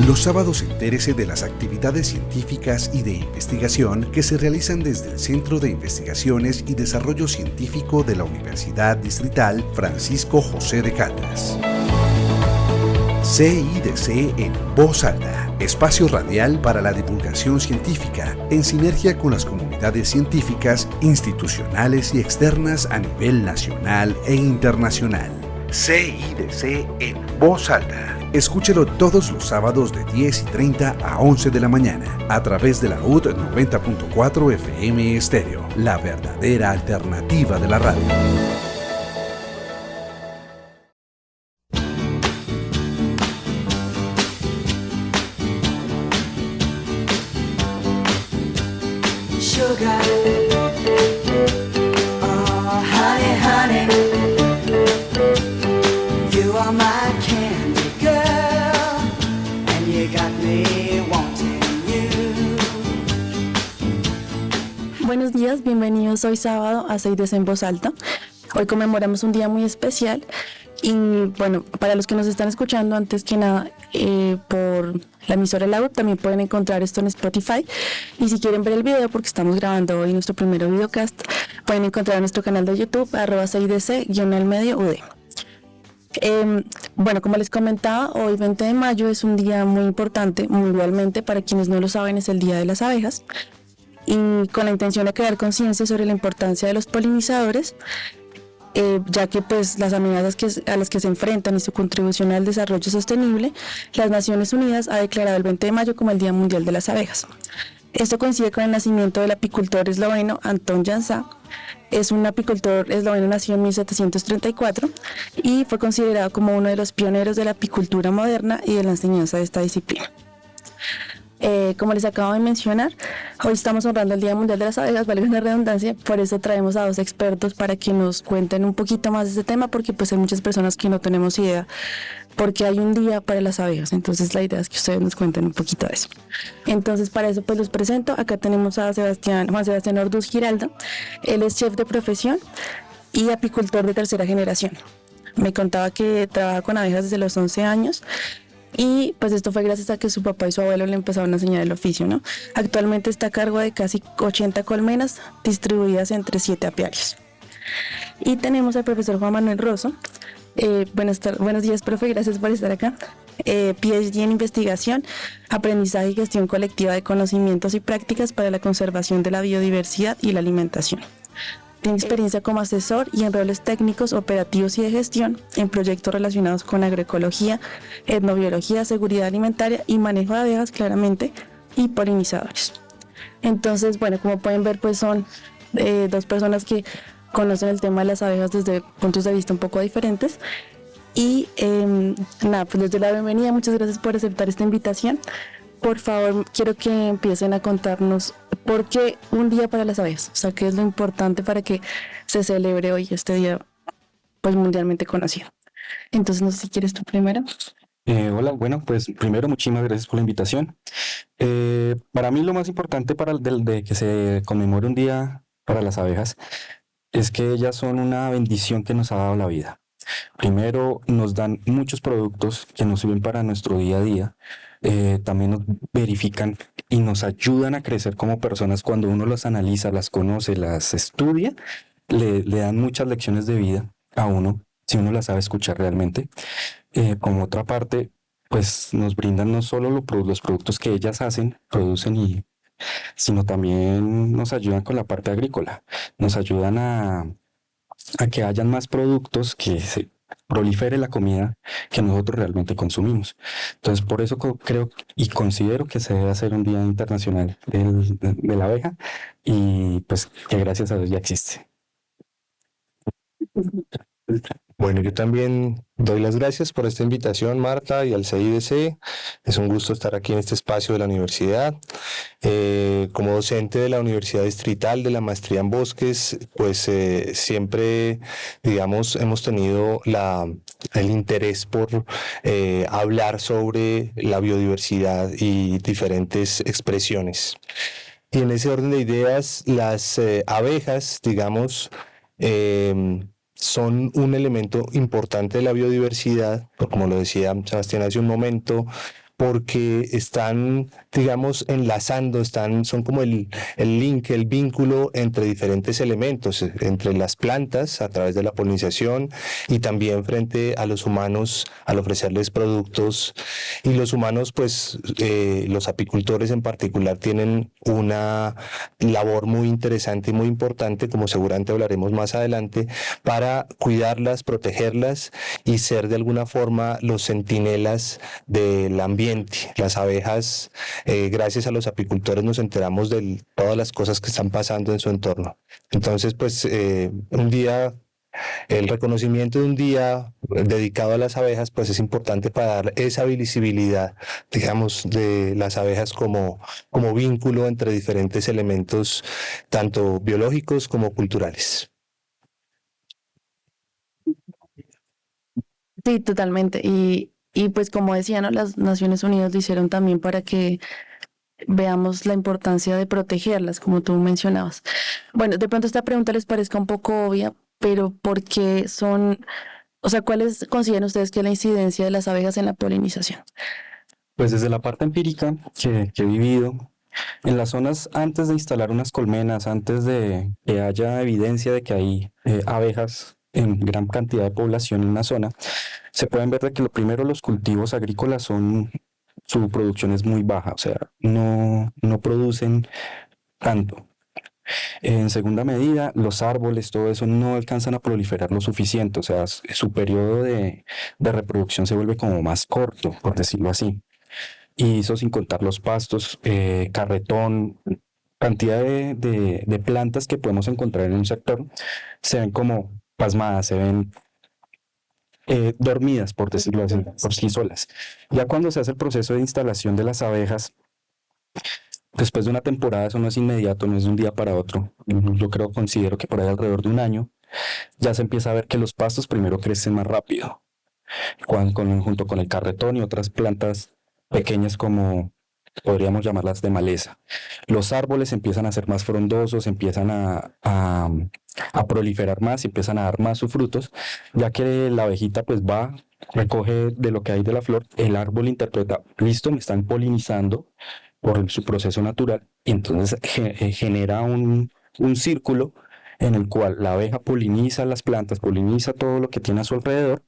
Los sábados entérese de las actividades científicas y de investigación que se realizan desde el Centro de Investigaciones y Desarrollo Científico de la Universidad Distrital Francisco José de Caldas. CIDC en Voz Alta, espacio radial para la divulgación científica, en sinergia con las comunidades científicas, institucionales y externas a nivel nacional e internacional. CIDC en Voz Alta. Escúchelo todos los sábados de 10:30 a 11 de la mañana a través de la UD 90.4 FM Estéreo, la verdadera alternativa de la radio. Buenos días, bienvenidos hoy sábado a CIDC en Voz Alta. Hoy conmemoramos un día muy especial y bueno, para los que nos están escuchando, antes que nada, por la emisora La UD, también pueden encontrar esto en Spotify, y si quieren ver el video, porque estamos grabando hoy nuestro primer videocast, pueden encontrar nuestro canal de YouTube, @CIDC_UD. Bueno, como les comentaba, hoy 20 de mayo es un día muy importante mundialmente. Para quienes no lo saben, es el Día de las Abejas, y con la intención de crear conciencia sobre la importancia de los polinizadores, ya que pues las amenazas a las que se enfrentan y su contribución al desarrollo sostenible, las Naciones Unidas ha declarado el 20 de mayo como el Día Mundial de las Abejas. Esto coincide con el nacimiento del apicultor esloveno Anton Jansa. Es un apicultor esloveno, nacido en 1734 y fue considerado como uno de los pioneros de la apicultura moderna y de la enseñanza de esta disciplina. Como les acabo de mencionar, hoy estamos honrando el Día Mundial de las Abejas, valga la redundancia, por eso traemos a dos expertos para que nos cuenten un poquito más de este tema, porque pues hay muchas personas que no tenemos idea porque hay un día para las abejas. Entonces la idea es que ustedes nos cuenten un poquito de eso. Entonces para eso pues los presento. Acá tenemos a Juan Sebastián Orduz Giraldo. Él es chef de profesión y apicultor de tercera generación. Me contaba que trabaja con abejas desde los 11 años. Y pues esto fue gracias a que su papá y su abuelo le empezaron a enseñar el oficio, ¿no? Actualmente está a cargo de casi 80 colmenas distribuidas entre 7 apiarios. Y tenemos al profesor Juan Manuel Rosso. Buenos días, profe, gracias por estar acá. PhD en investigación, aprendizaje y gestión colectiva de conocimientos y prácticas para la conservación de la biodiversidad y la alimentación. Tiene experiencia como asesor y en roles técnicos, operativos y de gestión en proyectos relacionados con agroecología, etnobiología, seguridad alimentaria y manejo de abejas, claramente, y polinizadores. Entonces, bueno, como pueden ver, pues son dos personas que conocen el tema de las abejas desde puntos de vista un poco diferentes. Y nada, pues les doy la bienvenida. Muchas gracias por aceptar esta invitación. Por favor, quiero que empiecen a contarnos por qué un día para las abejas, o sea, qué es lo importante para que se celebre hoy este día pues mundialmente conocido. Entonces, no sé si quieres tú primero. Hola, bueno, pues primero muchísimas gracias por la invitación. Para mí lo más importante de que se conmemore un día para las abejas es que ellas son una bendición que nos ha dado la vida. Primero, nos dan muchos productos que nos sirven para nuestro día a día. También nos verifican y nos ayudan a crecer como personas. Cuando uno las analiza, las conoce, las estudia, le dan muchas lecciones de vida a uno, si uno las sabe escuchar realmente. Como otra parte, pues nos brindan no solo los productos que ellas producen, sino también nos ayudan con la parte agrícola. Nos ayudan a que hayan más productos, que se prolifere la comida que nosotros realmente consumimos. Entonces, por eso creo y considero que se debe hacer un Día Internacional de la Abeja, y pues que gracias a Dios ya existe. Bueno, yo también doy las gracias por esta invitación, Marta, y al CIDC. Es un gusto estar aquí en este espacio de la universidad. Como docente de la Universidad Distrital de la Maestría en Bosques, pues siempre, digamos, hemos tenido el interés por hablar sobre la biodiversidad y diferentes expresiones. Y en ese orden de ideas, las abejas, digamos, son un elemento importante de la biodiversidad, como lo decía Sebastián hace un momento. porque están, digamos, enlazando, son como el link, el vínculo entre diferentes elementos, entre las plantas a través de la polinización y también frente a los humanos al ofrecerles productos. Y los humanos, pues los apicultores en particular tienen una labor muy interesante y muy importante, como seguramente hablaremos más adelante, para cuidarlas, protegerlas y ser de alguna forma los centinelas del ambiente. Las abejas, gracias a los apicultores nos enteramos de todas las cosas que están pasando en su entorno. Entonces, pues un día, el reconocimiento de un día dedicado a las abejas, pues es importante para dar esa visibilidad, digamos, de las abejas como vínculo entre diferentes elementos, tanto biológicos como culturales. Sí, totalmente. Y pues como decía, ¿no? Las Naciones Unidas lo hicieron también para que veamos la importancia de protegerlas, como tú mencionabas. Bueno, de pronto esta pregunta les parezca un poco obvia, pero ¿por qué o sea, cuáles consideran ustedes que es la incidencia de las abejas en la polinización? Pues desde la parte empírica que he vivido, en las zonas antes de instalar unas colmenas, antes de que haya evidencia de que hay abejas en gran cantidad de población en una zona, se pueden ver de que lo primero los cultivos agrícolas su producción es muy baja, o sea, no producen tanto. En segunda medida, los árboles, todo eso no alcanzan a proliferar lo suficiente, o sea, su periodo de reproducción se vuelve como más corto, por decirlo así. Y eso sin contar los pastos, carretón, cantidad de plantas que podemos encontrar en un sector, se ven como pasmadas, se ven dormidas, por decirlo así, por sí solas. Ya cuando se hace el proceso de instalación de las abejas, después de una temporada, eso no es inmediato, no es de un día para otro. Yo considero que por ahí alrededor de un año, ya se empieza a ver que los pastos primero crecen más rápido, junto con el carretón y otras plantas pequeñas como podríamos llamarlas de maleza. Los árboles empiezan a ser más frondosos, empiezan a proliferar más, empiezan a dar más sus frutos, ya que la abejita pues va, recoge de lo que hay de la flor, el árbol interpreta, listo, me están polinizando por su proceso natural, y entonces genera un círculo en el cual la abeja poliniza las plantas, poliniza todo lo que tiene a su alrededor,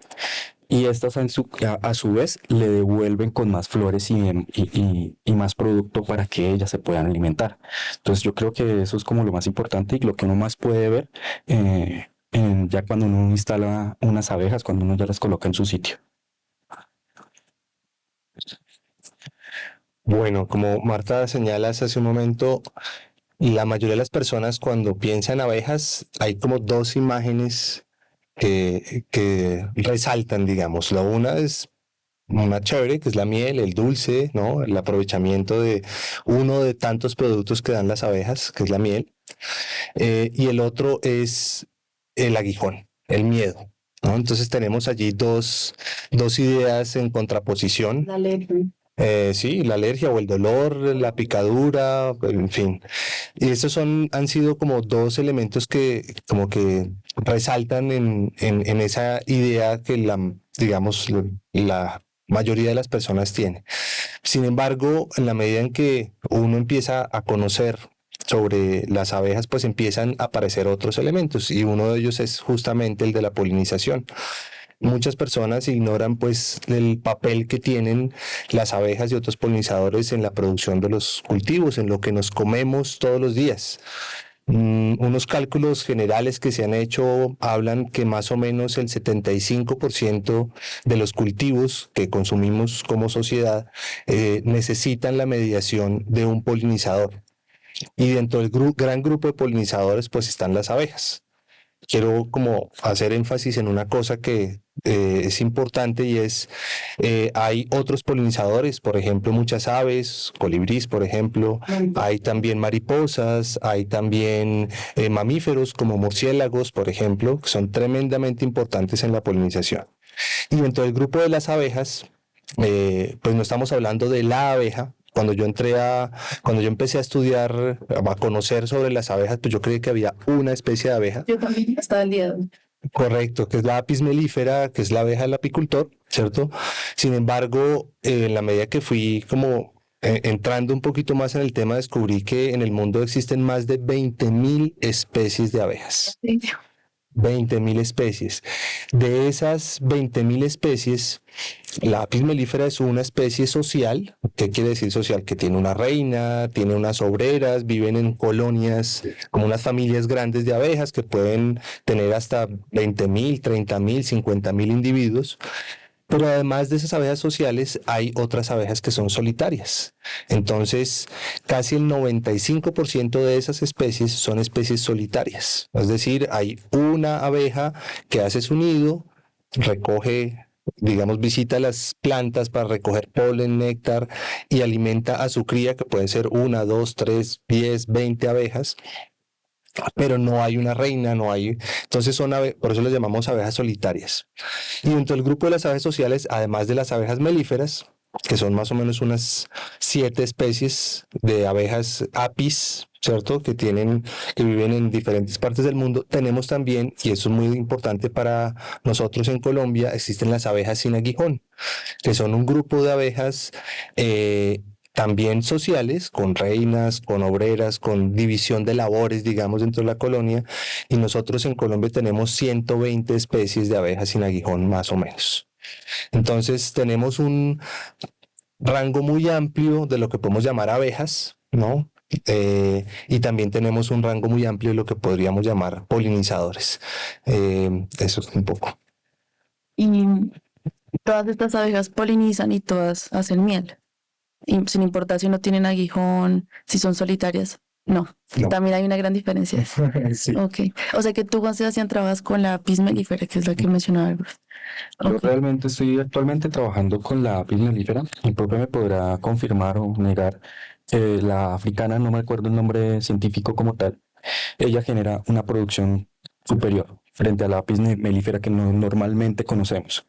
y estas a su vez le devuelven con más flores y más producto para que ellas se puedan alimentar. Entonces yo creo que eso es como lo más importante y lo que uno más puede ver ya cuando uno instala unas abejas, cuando uno ya las coloca en su sitio. Bueno, como Marta señalas hace un momento, la mayoría de las personas cuando piensan en abejas hay como dos imágenes que resaltan, digamos. La una es una chévere, que es la miel, el dulce, ¿no? El aprovechamiento de uno de tantos productos que dan las abejas, que es la miel. Y el otro es el aguijón, el miedo, ¿no? Entonces tenemos allí dos ideas en contraposición. La alergia. Sí, la alergia o el dolor, la picadura, en fin. Y estos han sido como dos elementos que como que resaltan en esa idea que digamos, la mayoría de las personas tiene. Sin embargo, en la medida en que uno empieza a conocer sobre las abejas, pues empiezan a aparecer otros elementos y uno de ellos es justamente el de la polinización. Muchas personas ignoran pues el papel que tienen las abejas y otros polinizadores en la producción de los cultivos, en lo que nos comemos todos los días. Unos cálculos generales que se han hecho hablan que más o menos el 75% de los cultivos que consumimos como sociedad necesitan la mediación de un polinizador. Y dentro del gran grupo de polinizadores pues están las abejas. Quiero como hacer énfasis en una cosa que es importante y es, hay otros polinizadores, por ejemplo, muchas aves, colibrís, por ejemplo, hay también mariposas, hay también mamíferos como murciélagos, por ejemplo, que son tremendamente importantes en la polinización. Y dentro del grupo de las abejas, pues no estamos hablando de la abeja. Cuando yo empecé a estudiar, a conocer sobre las abejas, pues yo creí que había una especie de abeja. Yo también, hasta el día de hoy. Correcto, que es la Apis mellifera, que es la abeja del apicultor, ¿cierto? Sin embargo, en la medida que fui como entrando un poquito más en el tema, descubrí que en el mundo existen más de 20.000 especies de abejas. 20.000 especies. De esas 20.000 especies, la Apis mellifera es una especie social. ¿Qué quiere decir social? Que tiene una reina, tiene unas obreras, viven en colonias, como unas familias grandes de abejas que pueden tener hasta 20.000, 30.000, 50.000 individuos. Pero además de esas abejas sociales, hay otras abejas que son solitarias. Entonces, casi el 95% de esas especies son especies solitarias. Es decir, hay una abeja que hace su nido, recoge, digamos, visita las plantas para recoger polen, néctar y alimenta a su cría, que puede ser 1, 2, 3, 10, 20 abejas. Pero no hay una reina, no hay. Entonces por eso les llamamos abejas solitarias. Y dentro del grupo de las abejas sociales, además de las abejas melíferas, que son más o menos unas 7 especies de abejas apis, ¿cierto? Que viven en diferentes partes del mundo, tenemos también, y eso es muy importante para nosotros en Colombia, existen las abejas sin aguijón, que son un grupo de abejas también sociales, con reinas, con obreras, con división de labores, digamos, dentro de la colonia, y nosotros en Colombia tenemos 120 especies de abejas sin aguijón, más o menos. Entonces tenemos un rango muy amplio de lo que podemos llamar abejas, ¿no? Y también tenemos un rango muy amplio de lo que podríamos llamar polinizadores. Eso es un poco. Y todas estas abejas polinizan y todas hacen miel. Y sin importar si no tienen aguijón, si son solitarias. No, No. también hay una gran diferencia. Sí. Ok. O sea que tú, Juan Sebastián, trabajas con la Apis mellifera, que es la que mencionaba el profe. Yo Ok. realmente estoy actualmente trabajando con la Apis mellifera. El profe me podrá confirmar o negar que la africana, no me acuerdo el nombre científico como tal, ella genera una producción superior frente a la Apis mellifera que normalmente conocemos.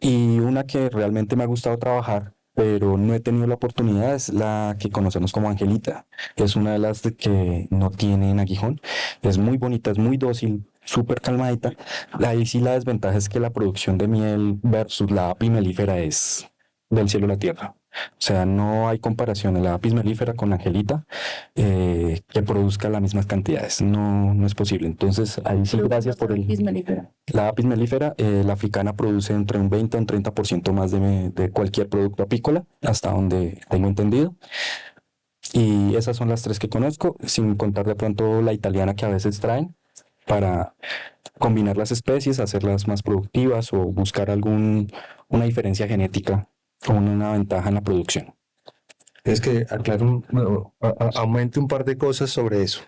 Y una que realmente me ha gustado trabajar, pero no he tenido la oportunidad, es la que conocemos como Angelita. Es una de las que no tienen aguijón. Es muy bonita, es muy dócil, súper calmadita. Ahí sí la desventaja es que la producción de miel versus la Apis mellifera es del cielo a la tierra. O sea, no hay comparación en la Apis mellifera con Angelita que produzca las mismas cantidades. No, no es posible. Entonces, ahí sí, gracias por el... Apis mellifera. La Apis mellifera, la africana produce entre un 20 a un 30% más de cualquier producto apícola, hasta donde tengo entendido. Y esas son las 3 que conozco, sin contar de pronto la italiana que a veces traen para combinar las especies, hacerlas más productivas o buscar una diferencia genética con una ventaja en la producción. Es que aumente un par de cosas sobre eso.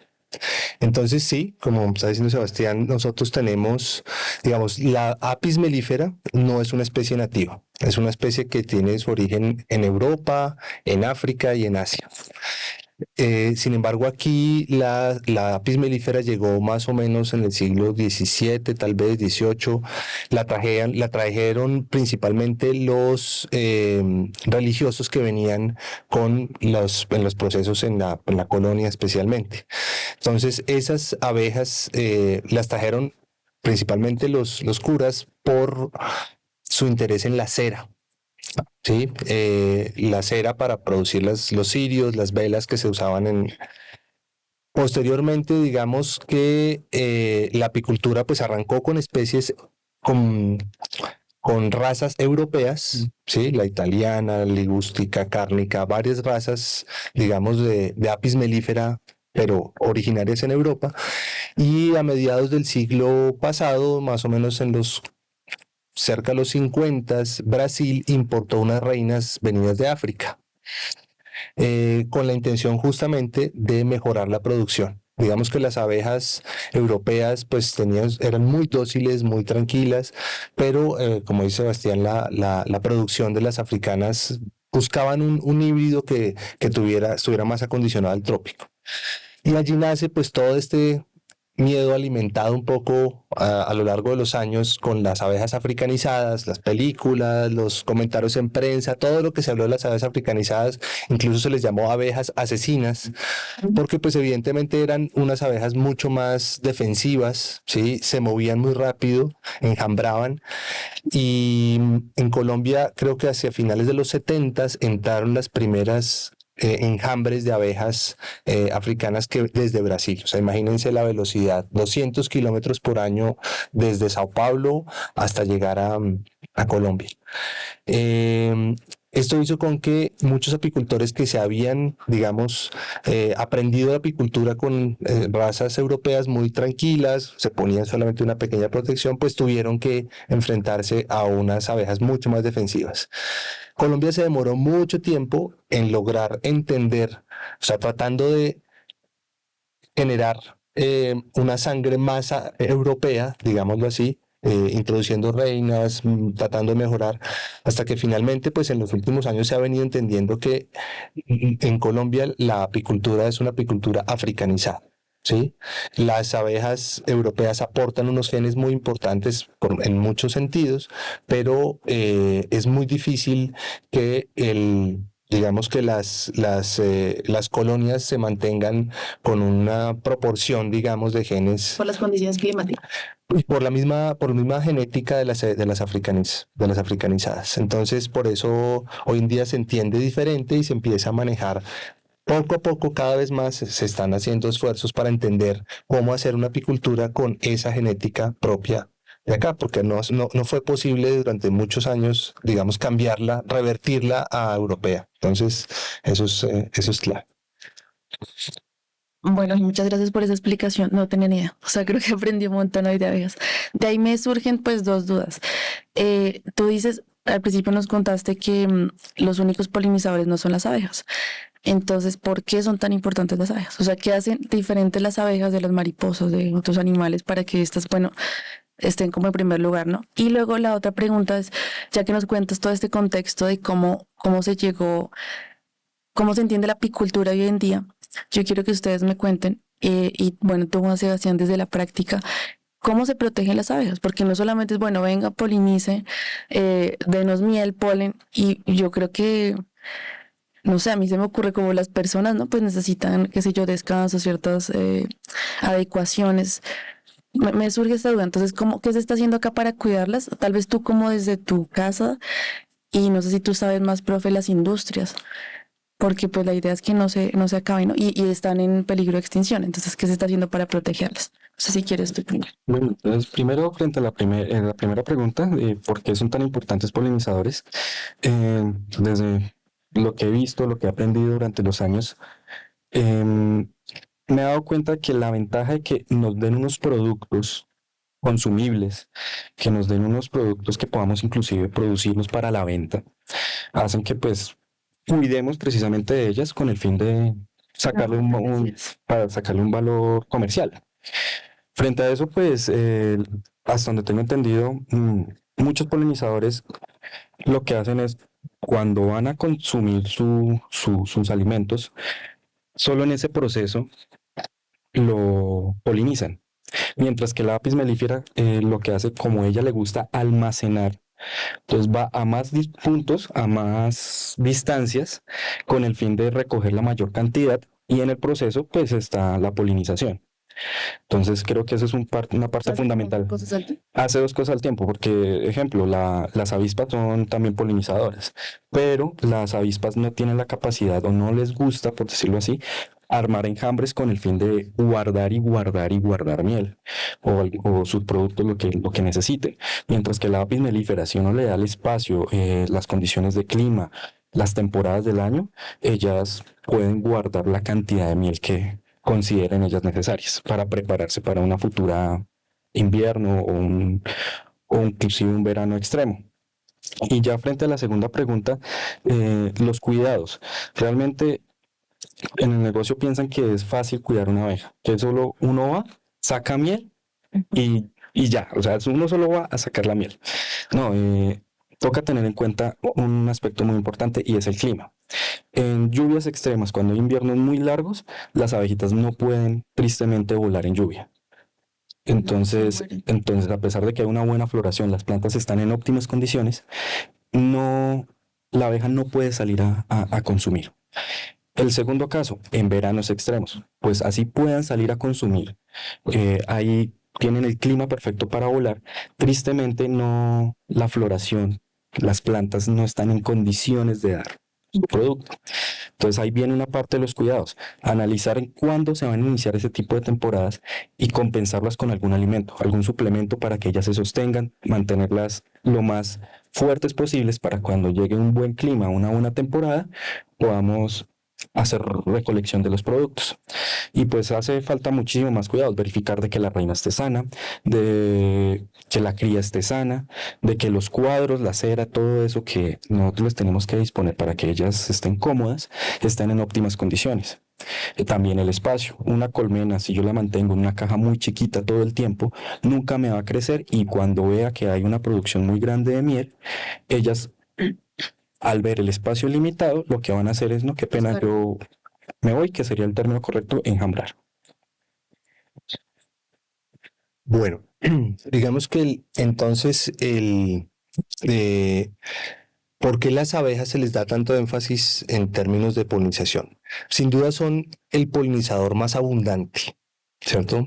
Entonces sí, como está diciendo Sebastián, nosotros tenemos, digamos, la Apis mellifera no es una especie nativa, es una especie que tiene su origen en Europa, en África y en Asia. Sin embargo, aquí la Apis mellifera llegó más o menos en el siglo XVII, tal vez XVIII. La trajeron principalmente los religiosos que venían en los procesos en la colonia especialmente. Entonces, esas abejas las trajeron principalmente los curas por su interés en la cera. Sí, la cera para producir los cirios, las velas que se usaban Posteriormente, digamos que la apicultura pues arrancó con especies con razas europeas, ¿sí? La italiana, ligústica, cárnica, varias razas, digamos, de Apis mellifera, pero originarias en Europa. Y a mediados del siglo pasado, más o menos cerca de los 50, Brasil importó unas reinas venidas de África, con la intención justamente de mejorar la producción. Digamos que las abejas europeas pues eran muy dóciles, muy tranquilas, pero como dice Sebastián, la producción de las africanas buscaban un híbrido que estuviera más acondicionado al trópico. Y allí nace pues todo este miedo alimentado un poco a lo largo de los años con las abejas africanizadas, las películas, los comentarios en prensa, todo lo que se habló de las abejas africanizadas, incluso se les llamó abejas asesinas, porque pues evidentemente eran unas abejas mucho más defensivas, ¿sí? Se movían muy rápido, enjambraban, y en Colombia creo que hacia finales de los 70 entraron las primeras enjambres de abejas africanas que desde Brasil. O sea, imagínense la velocidad, 200 kilómetros por año desde Sao Paulo hasta llegar a Colombia. Esto hizo con que muchos apicultores que se habían, digamos, aprendido la apicultura con razas europeas muy tranquilas, se ponían solamente una pequeña protección, pues tuvieron que enfrentarse a unas abejas mucho más defensivas. Colombia se demoró mucho tiempo en lograr entender, o sea, tratando de generar una sangre más europea, digámoslo así, introduciendo reinas, tratando de mejorar, hasta que finalmente, pues en los últimos años se ha venido entendiendo que en Colombia la apicultura es una apicultura africanizada. ¿Sí? Las abejas europeas aportan unos genes muy importantes en muchos sentidos, pero es muy difícil que digamos que las colonias se mantengan con una proporción, digamos, de genes. Por las condiciones climáticas. Y por la misma genética de las africanizadas. Entonces, por eso hoy en día se entiende diferente y se empieza a manejar. Poco a poco, cada vez más se están haciendo esfuerzos para entender cómo hacer una apicultura con esa genética propia de acá, porque no fue posible durante muchos años, digamos, cambiarla, revertirla a europea. Entonces, eso es claro. Bueno, muchas gracias por esa explicación. No tenía ni idea. O sea, creo que aprendí un montón hoy de abejas. De ahí me surgen pues dos dudas. Tú dices, al principio nos contaste que los únicos polinizadores no son las abejas. Entonces, ¿por qué son tan importantes las abejas? O sea, ¿qué hacen diferentes las abejas de las mariposas, de otros animales, para que estas, bueno, estén como en primer lugar, ¿no? Y luego la otra pregunta es, ya que nos cuentas todo este contexto de cómo se llegó, cómo se entiende la apicultura hoy en día, yo quiero que ustedes me cuenten, y bueno, tú, Juan Sebastián, desde la práctica, ¿cómo se protegen las abejas? Porque no solamente es, bueno, venga, polinice, denos miel, polen, y yo creo que, no sé, a mí se me ocurre como las personas, ¿no? Pues necesitan, qué sé yo, descanso, ciertas adecuaciones. Me surge esta duda, entonces, ¿qué se está haciendo acá para cuidarlas? Tal vez tú como desde tu casa, y no sé si tú sabes más, profe, las industrias, porque pues la idea es que no se acaben, ¿no? Y están en peligro de extinción, entonces, ¿qué se está haciendo para protegerlas? No sé si quieres tú primero. Bueno, entonces primero frente a la primera pregunta, ¿por qué son tan importantes polinizadores? Desde lo que he visto, lo que he aprendido durante los años, me he dado cuenta que la ventaja de que nos den unos productos consumibles, que nos den unos productos que podamos inclusive producirlos para la venta, hacen que pues cuidemos precisamente de ellas con el fin de sacarle para sacarle un valor comercial. Frente a eso, pues, hasta donde tengo entendido, muchos polinizadores lo que hacen es, cuando van a consumir sus alimentos, solo en ese proceso lo polinizan. Mientras que la apis melífera lo que hace, como a ella le gusta almacenar, entonces va a más puntos, a más distancias, con el fin de recoger la mayor cantidad, y en el proceso, pues, está la polinización. Entonces creo que eso es una parte fundamental. Hace dos cosas al tiempo, porque, ejemplo, las avispas son también polinizadoras, pero las avispas no tienen la capacidad, o no les gusta, por decirlo así, armar enjambres con el fin de guardar y guardar y guardar miel o sus productos, lo que necesiten. Mientras que la apis melífera, si uno le da el espacio, las condiciones de clima, las temporadas del año, ellas pueden guardar la cantidad de miel que consideren ellas necesarias para prepararse para una futura invierno o inclusive un verano extremo. Y ya frente a la segunda pregunta, los cuidados. Realmente en el negocio piensan que es fácil cuidar una abeja, que solo uno va, saca miel y ya, o sea, uno solo va a sacar la miel. No, toca tener en cuenta un aspecto muy importante, y es el clima. En lluvias extremas, cuando hay inviernos muy largos, las abejitas no pueden tristemente volar en lluvia. Entonces, a pesar de que hay una buena floración, las plantas están en óptimas condiciones, no, la abeja no puede salir a consumir. El segundo caso, en veranos extremos, pues así puedan salir a consumir. Ahí tienen el clima perfecto para volar. Tristemente, no, la floración, las plantas no están en condiciones de dar su producto. Entonces ahí viene una parte de los cuidados, analizar en cuándo se van a iniciar ese tipo de temporadas y compensarlas con algún alimento, algún suplemento para que ellas se sostengan, mantenerlas lo más fuertes posibles para cuando llegue un buen clima, una buena temporada, podamos hacer recolección de los productos. Y pues hace falta muchísimo más cuidados, verificar de que la reina esté sana, de que la cría esté sana, de que los cuadros, la cera, todo eso que nosotros les tenemos que disponer para que ellas estén cómodas, estén en óptimas condiciones. También el espacio, una colmena, si yo la mantengo en una caja muy chiquita todo el tiempo, nunca me va a crecer y cuando vea que hay una producción muy grande de miel, ellas al ver el espacio limitado, lo que van a hacer es, no, qué pena, yo me voy, que sería el término correcto, enjambrar. Bueno, digamos que entonces eh, ¿por qué las abejas se les da tanto énfasis en términos de polinización? Sin duda son el polinizador más abundante, ¿cierto?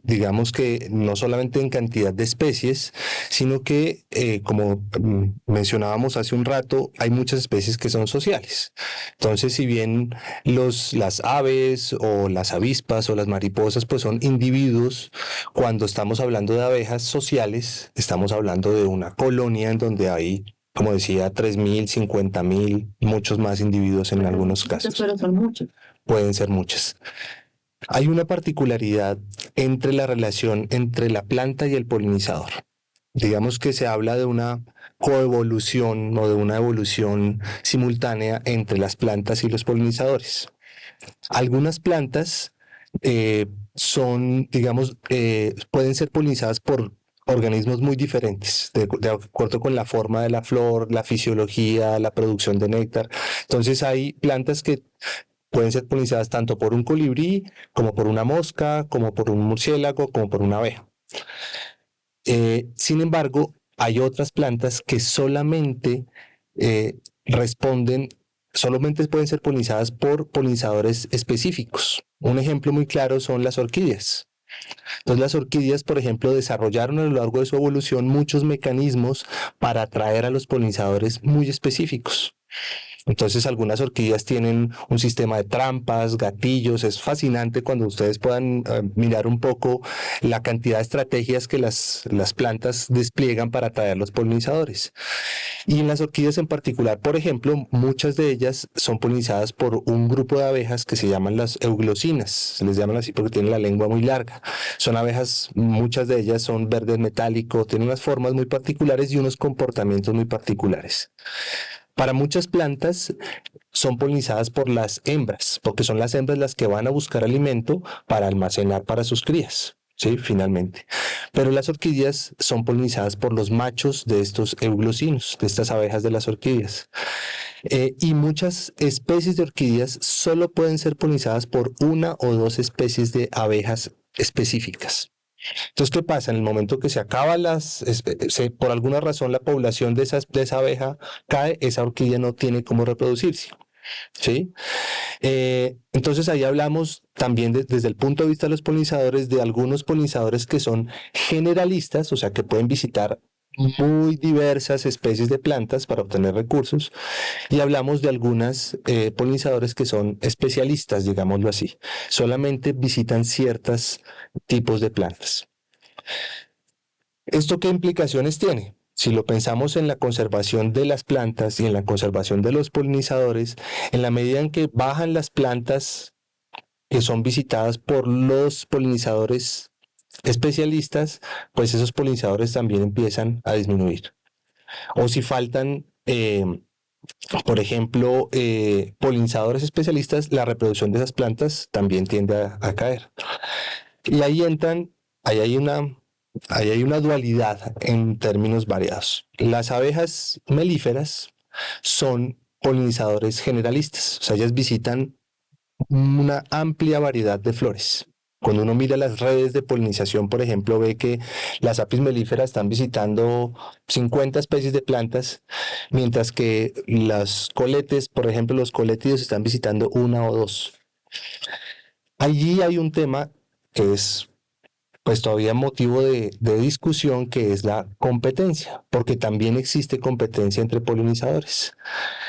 Digamos que no solamente en cantidad de especies, sino que, como mencionábamos hace un rato, hay muchas especies que son sociales. Entonces, si bien las aves o las avispas o las mariposas, pues son individuos, cuando estamos hablando de abejas sociales, estamos hablando de una colonia en donde hay, como decía, 3.000, 50.000, muchos más individuos en algunos casos. Pero son muchos. Pueden ser muchas. Hay una particularidad entre la relación entre la planta y el polinizador. Digamos que se habla de una coevolución o de una evolución simultánea entre las plantas y los polinizadores. Algunas plantas pueden ser polinizadas por organismos muy diferentes, de acuerdo con la forma de la flor, la fisiología, la producción de néctar. Entonces hay plantas que pueden ser polinizadas tanto por un colibrí, como por una mosca, como por un murciélago, como por una abeja. Sin embargo, hay otras plantas que solamente solamente pueden ser polinizadas por polinizadores específicos. Un ejemplo muy claro son las orquídeas. Entonces las orquídeas, por ejemplo, desarrollaron a lo largo de su evolución muchos mecanismos para atraer a los polinizadores muy específicos. Entonces algunas orquídeas tienen un sistema de trampas, gatillos. Es fascinante cuando ustedes puedan mirar un poco la cantidad de estrategias que las plantas despliegan para atraer los polinizadores. Y en las orquídeas en particular, por ejemplo, muchas de ellas son polinizadas por un grupo de abejas que se llaman las euglosinas. Se les llaman así porque tienen la lengua muy larga. Son abejas, muchas de ellas son verdes metálicos, tienen unas formas muy particulares y unos comportamientos muy particulares. Para muchas plantas son polinizadas por las hembras, porque son las hembras las que van a buscar alimento para almacenar para sus crías, ¿sí? Finalmente. Pero las orquídeas son polinizadas por los machos de estos euglosinos, de estas abejas de las orquídeas. Y muchas especies de orquídeas solo pueden ser polinizadas por una o dos especies de abejas específicas. Entonces, ¿qué pasa? En el momento que se acaba por alguna razón la población de esa abeja cae, esa orquídea no tiene cómo reproducirse, ¿sí? Entonces ahí hablamos también desde el punto de vista de los polinizadores, de algunos polinizadores que son generalistas, o sea, que pueden visitar muy diversas especies de plantas para obtener recursos, y hablamos de algunos polinizadores que son especialistas, digámoslo así, solamente visitan ciertos tipos de plantas. ¿Esto qué implicaciones tiene? Si lo pensamos en la conservación de las plantas y en la conservación de los polinizadores, en la medida en que bajan las plantas que son visitadas por los polinizadores especialistas, pues esos polinizadores también empiezan a disminuir. O si faltan, por ejemplo, polinizadores especialistas, la reproducción de esas plantas también tiende a caer. Y ahí hay una dualidad en términos variados. Las abejas melíferas son polinizadores generalistas, o sea, ellas visitan una amplia variedad de flores. Cuando uno mira las redes de polinización, por ejemplo, ve que las apis melíferas están visitando 50 especies de plantas, mientras que las coletes, por ejemplo, los colétidos están visitando una o dos. Allí hay un tema que es pues todavía motivo de discusión, que es la competencia, porque también existe competencia entre polinizadores.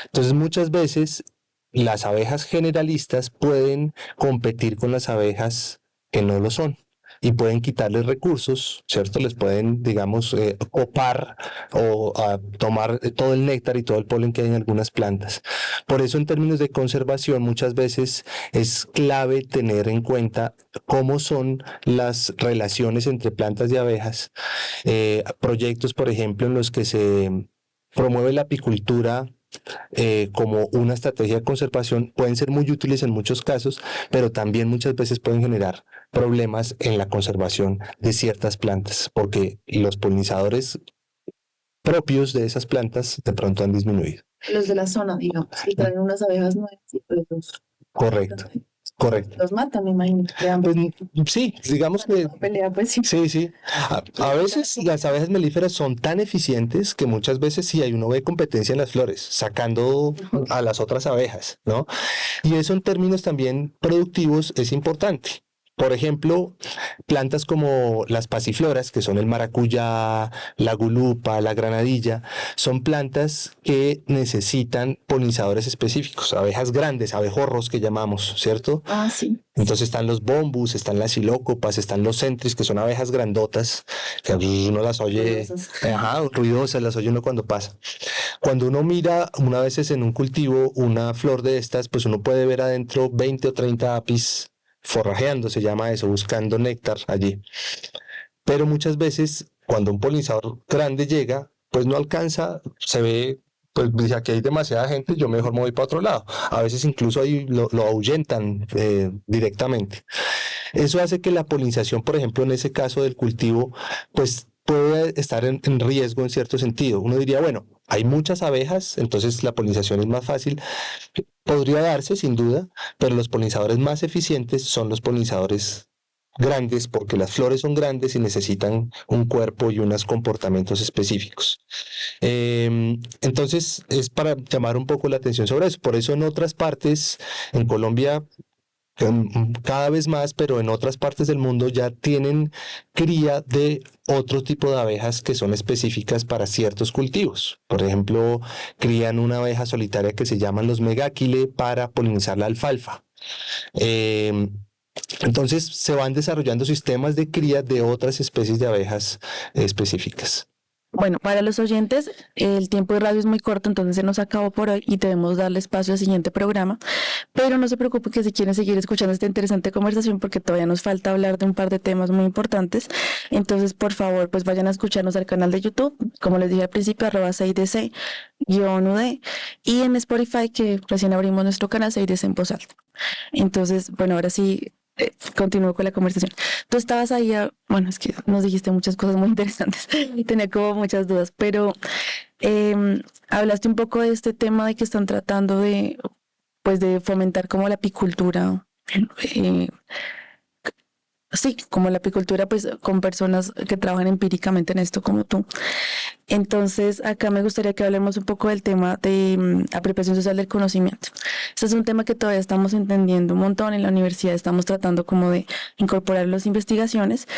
Entonces muchas veces las abejas generalistas pueden competir con las abejas que no lo son y pueden quitarles recursos, ¿cierto? Les pueden, digamos, copar o tomar todo el néctar y todo el polen que hay en algunas plantas. Por eso, en términos de conservación, muchas veces es clave tener en cuenta cómo son las relaciones entre plantas y abejas. Proyectos, por ejemplo, en los que se promueve la apicultura como una estrategia de conservación pueden ser muy útiles en muchos casos, pero también muchas veces pueden generar problemas en la conservación de ciertas plantas, porque los polinizadores propios de esas plantas de pronto han disminuido. Los de la zona, digamos, y traen unas abejas nuevas y pues Correcto, correcto. los matan, me imagino. Pues, sí, digamos que Pelea, pues sí. sí, sí. A veces las abejas melíferas son tan eficientes que muchas veces sí uno ve competencia en las flores, sacando a las otras abejas, ¿no? Y eso en términos también productivos es importante. Por ejemplo, plantas como las pasifloras, que son el maracuyá, la gulupa, la granadilla, son plantas que necesitan polinizadores específicos, abejas grandes, abejorros que llamamos, ¿cierto? Ah, sí. Entonces están los bombus, están las silócopas, están los centris, que son abejas grandotas, que uno las oye, ruidosas, las oye uno cuando pasa. Cuando uno mira una vez en un cultivo una flor de estas, pues uno puede ver adentro 20 o 30 apis forrajeando, se llama eso, buscando néctar allí. Pero muchas veces cuando un polinizador grande llega, pues no alcanza, se ve, pues dice, aquí hay demasiada gente, yo mejor me voy para otro lado. A veces incluso ahí lo ahuyentan directamente. Eso hace que la polinización, por ejemplo, en ese caso del cultivo, pues puede estar en riesgo en cierto sentido. Uno diría, bueno, hay muchas abejas, entonces la polinización es más fácil. Podría darse sin duda, pero los polinizadores más eficientes son los polinizadores grandes, porque las flores son grandes y necesitan un cuerpo y unos comportamientos específicos. Entonces es para llamar un poco la atención sobre eso. Por eso en otras partes, en Colombia cada vez más, pero en otras partes del mundo ya tienen cría de otro tipo de abejas que son específicas para ciertos cultivos. Por ejemplo, crían una abeja solitaria que se llaman los megáquile para polinizar la alfalfa. Entonces se van desarrollando sistemas de cría de otras especies de abejas específicas. Bueno, para los oyentes, el tiempo de radio es muy corto, entonces se nos acabó por hoy y debemos darle espacio al siguiente programa. Pero no se preocupen que si quieren seguir escuchando esta interesante conversación, porque todavía nos falta hablar de un par de temas muy importantes, entonces por favor, pues vayan a escucharnos al canal de YouTube, como les dije al principio, @6dc_UD, y en Spotify, que recién abrimos nuestro canal 6DC en voz alta. Entonces, bueno, ahora sí, continúo con la conversación. Tú estabas ahí, bueno, es que nos dijiste muchas cosas muy interesantes y tenía como muchas dudas, pero hablaste un poco de este tema de que están tratando de, pues, de fomentar como la apicultura, sí, como la apicultura, pues, con personas que trabajan empíricamente en esto como tú. Entonces, acá me gustaría que hablemos un poco del tema de apropiación social del conocimiento. Este es un tema que todavía estamos entendiendo un montón en la universidad, estamos tratando como de incorporar las investigaciones,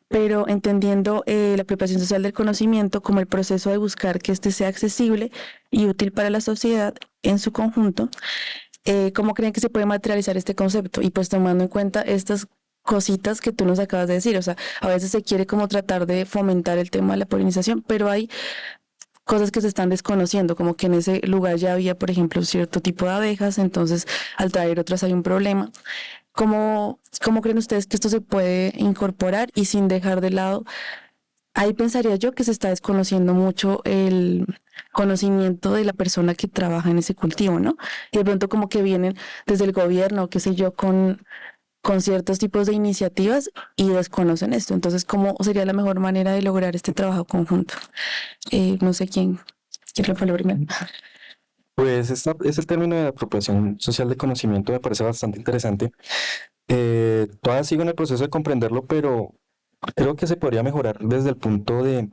pero entendiendo la apropiación social del conocimiento como el proceso de buscar que este sea accesible y útil para la sociedad en su conjunto. ¿Cómo creen que se puede materializar este concepto? Y pues tomando en cuenta estas cositas que tú nos acabas de decir, o sea, a veces se quiere como tratar de fomentar el tema de la polinización, pero hay cosas que se están desconociendo, como que en ese lugar ya había, por ejemplo, cierto tipo de abejas, entonces al traer otras hay un problema. ¿Cómo creen ustedes que esto se puede incorporar y sin dejar de lado? Ahí pensaría yo que se está desconociendo mucho el conocimiento de la persona que trabaja en ese cultivo, ¿no? Y de pronto como que vienen desde el gobierno, qué sé yo, con ciertos tipos de iniciativas y desconocen esto. Entonces, ¿cómo sería la mejor manera de lograr este trabajo conjunto? No sé quién lo fue primero. Pues es el término de apropiación social de conocimiento, me parece bastante interesante, Todavía sigo en el proceso de comprenderlo, pero creo que se podría mejorar desde el punto de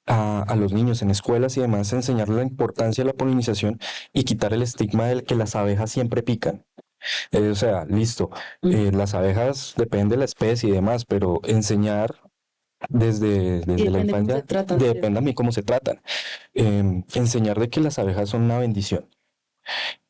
a los niños en escuelas y demás, enseñarles la importancia de la polinización y quitar el estigma del que las abejas siempre pican. O sea, listo, las abejas depende de la especie y demás, pero enseñar desde la Depende cómo se infancia, tratan. depende también cómo se tratan. Enseñar de que las abejas son una bendición,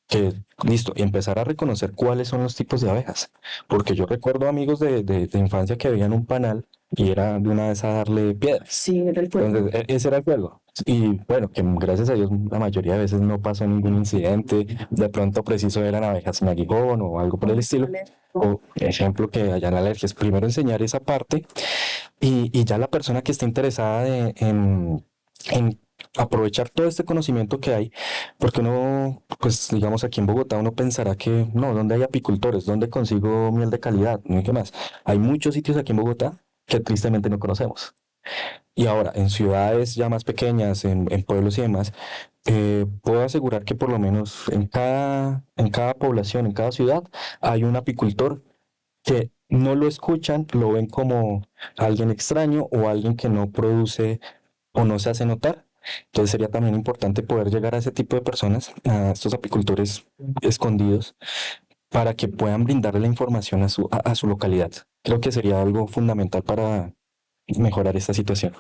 que listo, y empezar a reconocer cuáles son los tipos de abejas, porque yo recuerdo amigos de infancia que veían un panal y era de una vez a darle piedras. Sí, era el pueblo. Entonces, ese era el juego. Y bueno, que gracias a Dios la mayoría de veces no pasó ningún incidente, de pronto preciso eran abejas sin aguijón o algo por el estilo. O ejemplo que hayan alergias, primero enseñar esa parte y ya la persona que esté interesada en aprovechar todo este conocimiento que hay, porque uno, pues digamos aquí en Bogotá, uno pensará que no, ¿dónde hay apicultores? ¿Dónde consigo miel de calidad? No hay qué más. Hay muchos sitios aquí en Bogotá que tristemente no conocemos. Y ahora, en ciudades ya más pequeñas, en pueblos y demás, puedo asegurar que por lo menos en cada población, en cada ciudad, hay un apicultor que no lo escuchan, lo ven como alguien extraño o alguien que no produce o no se hace notar. Entonces sería también importante poder llegar a ese tipo de personas, a estos apicultores escondidos, para que puedan brindarle la información a su localidad. Creo que sería algo fundamental para mejorar esta situación.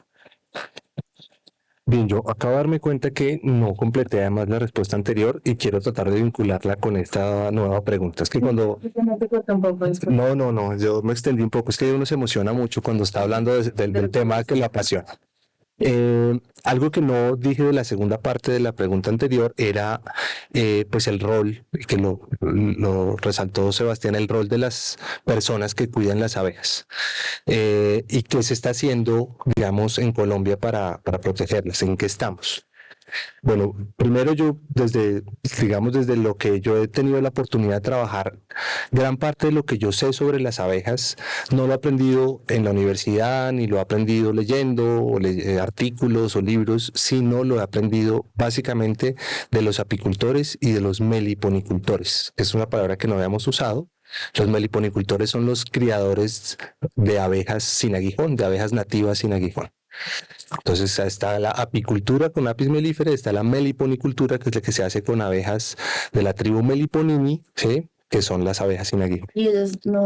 Bien, yo acabo de darme cuenta que no completé además la respuesta anterior y quiero tratar de vincularla con esta nueva pregunta. Es que cuando... No, yo me extendí un poco. Es que uno se emociona mucho cuando está hablando del tema que le apasiona. Algo que no dije de la segunda parte de la pregunta anterior era pues el rol, que lo resaltó Sebastián, el rol de las personas que cuidan las abejas y qué se está haciendo, digamos, en Colombia para protegerlas, en qué estamos. Bueno, primero yo desde lo que yo he tenido la oportunidad de trabajar, gran parte de lo que yo sé sobre las abejas no lo he aprendido en la universidad, ni lo he aprendido leyendo artículos o libros, sino lo he aprendido básicamente de los apicultores y de los meliponicultores, que es una palabra que no habíamos usado. Los meliponicultores son los criadores de abejas sin aguijón, de abejas nativas sin aguijón. Entonces está la apicultura con apis mellifera, está la meliponicultura, que es la que se hace con abejas de la tribu Meliponini, ¿sí? Que son las abejas sin aguijón. ¿Y ellos no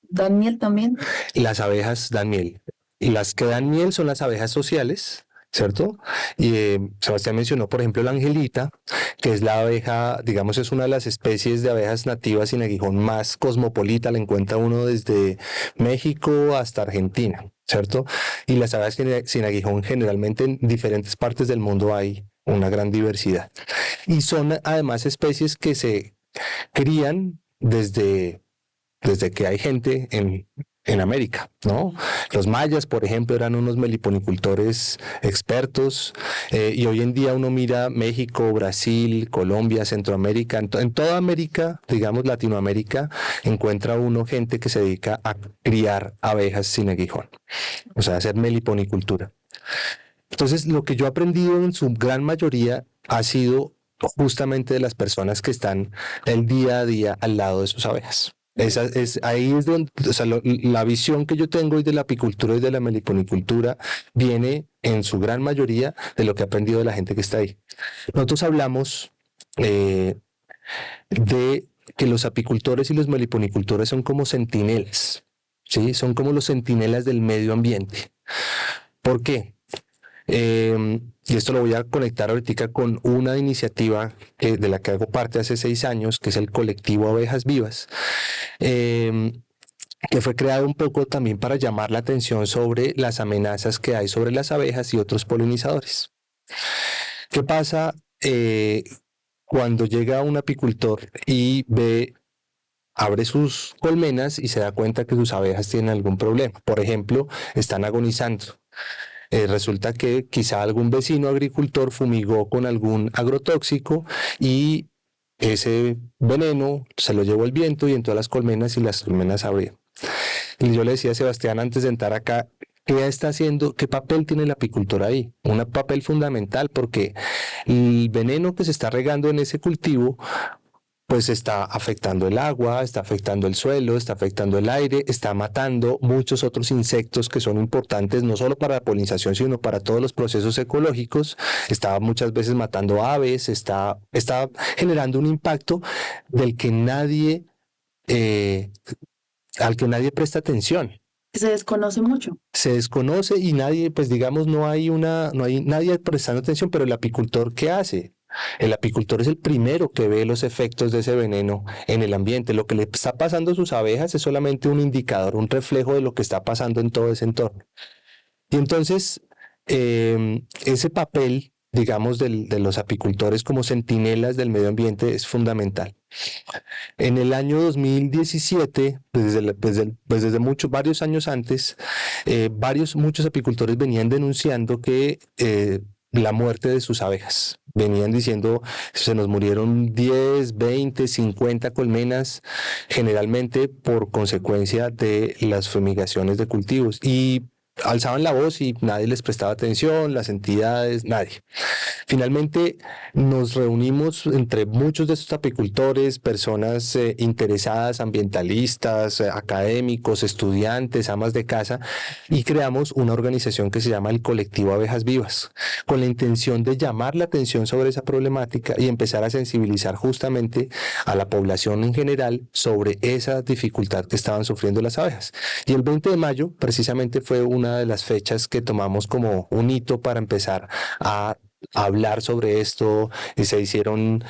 dan miel también? Las abejas dan miel. Y las que dan miel son las abejas sociales, ¿cierto? Y Sebastián mencionó, por ejemplo, la angelita, que es la abeja, digamos, es una de las especies de abejas nativas sin aguijón más cosmopolita, la encuentra uno desde México hasta Argentina, ¿cierto? Y las abejas sin aguijón generalmente en diferentes partes del mundo hay una gran diversidad. Y son además especies que se crían desde que hay gente en América, ¿no? Los mayas, por ejemplo, eran unos meliponicultores expertos y hoy en día uno mira México, Brasil, Colombia, Centroamérica, en toda América, digamos Latinoamérica, encuentra uno gente que se dedica a criar abejas sin aguijón, o sea, hacer meliponicultura. Entonces, lo que yo he aprendido en su gran mayoría ha sido justamente de las personas que están el día a día al lado de sus abejas. Ahí es donde, o sea, la visión que yo tengo de la apicultura y de la meliponicultura viene en su gran mayoría de lo que he aprendido de la gente que está ahí. Nosotros hablamos de que los apicultores y los meliponicultores son como centinelas, ¿sí? Son como los centinelas del medio ambiente. ¿Por qué? Y esto lo voy a conectar ahorita con una iniciativa de la que hago parte hace 6 años, que es el colectivo Abejas Vivas, que fue creado un poco también para llamar la atención sobre las amenazas que hay sobre las abejas y otros polinizadores. ¿Qué pasa cuando llega un apicultor y abre sus colmenas y se da cuenta que sus abejas tienen algún problema? Por ejemplo, están agonizando. Resulta que quizá algún vecino agricultor fumigó con algún agrotóxico y ese veneno se lo llevó el viento y entró a las colmenas y las colmenas abrieron. Y yo le decía a Sebastián antes de entrar acá, ¿qué está haciendo? ¿Qué papel tiene el apicultor ahí? Un papel fundamental, porque el veneno que se está regando en ese cultivo pues está afectando el agua, está afectando el suelo, está afectando el aire, está matando muchos otros insectos que son importantes no solo para la polinización, sino para todos los procesos ecológicos, está muchas veces matando aves, está generando un impacto del que al que nadie presta atención. Se desconoce mucho. Se desconoce y nadie, pues digamos, no hay nadie prestando atención, pero el apicultor, ¿qué hace? El apicultor es el primero que ve los efectos de ese veneno en el ambiente. Lo que le está pasando a sus abejas es solamente un indicador, un reflejo de lo que está pasando en todo ese entorno. Y entonces, ese papel, digamos, de los apicultores como centinelas del medio ambiente es fundamental. En el año 2017, desde varios años antes, muchos apicultores venían denunciando que la muerte de sus abejas. Venían diciendo, se nos murieron 10, 20, 50 colmenas, generalmente por consecuencia de las fumigaciones de cultivos. Y alzaban la voz y nadie les prestaba atención, las entidades, nadie. Finalmente nos reunimos entre muchos de estos apicultores, personas interesadas, ambientalistas, académicos, estudiantes, amas de casa, y creamos una organización que se llama el Colectivo Abejas Vivas, con la intención de llamar la atención sobre esa problemática y empezar a sensibilizar justamente a la población en general sobre esa dificultad que estaban sufriendo las abejas. Y el 20 de mayo precisamente fue una de las fechas que tomamos como un hito para empezar a hablar sobre esto, y se hicieron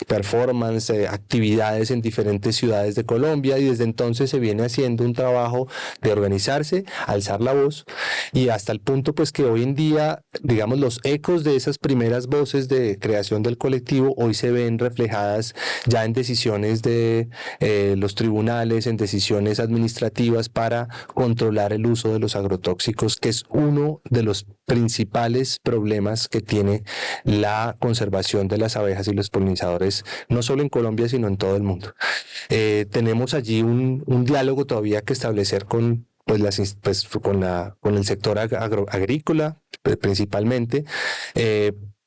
performance, actividades en diferentes ciudades de Colombia, y desde entonces se viene haciendo un trabajo de organizarse, alzar la voz, y hasta el punto pues que hoy en día, digamos, los ecos de esas primeras voces de creación del colectivo hoy se ven reflejadas ya en decisiones de los tribunales, en decisiones administrativas para controlar el uso de los agrotóxicos, que es uno de los principales problemas que tiene la conservación de las abejas y los polinizadores, no solo en Colombia, sino en todo el mundo. Tenemos allí un diálogo todavía que establecer con el sector agrícola, principalmente,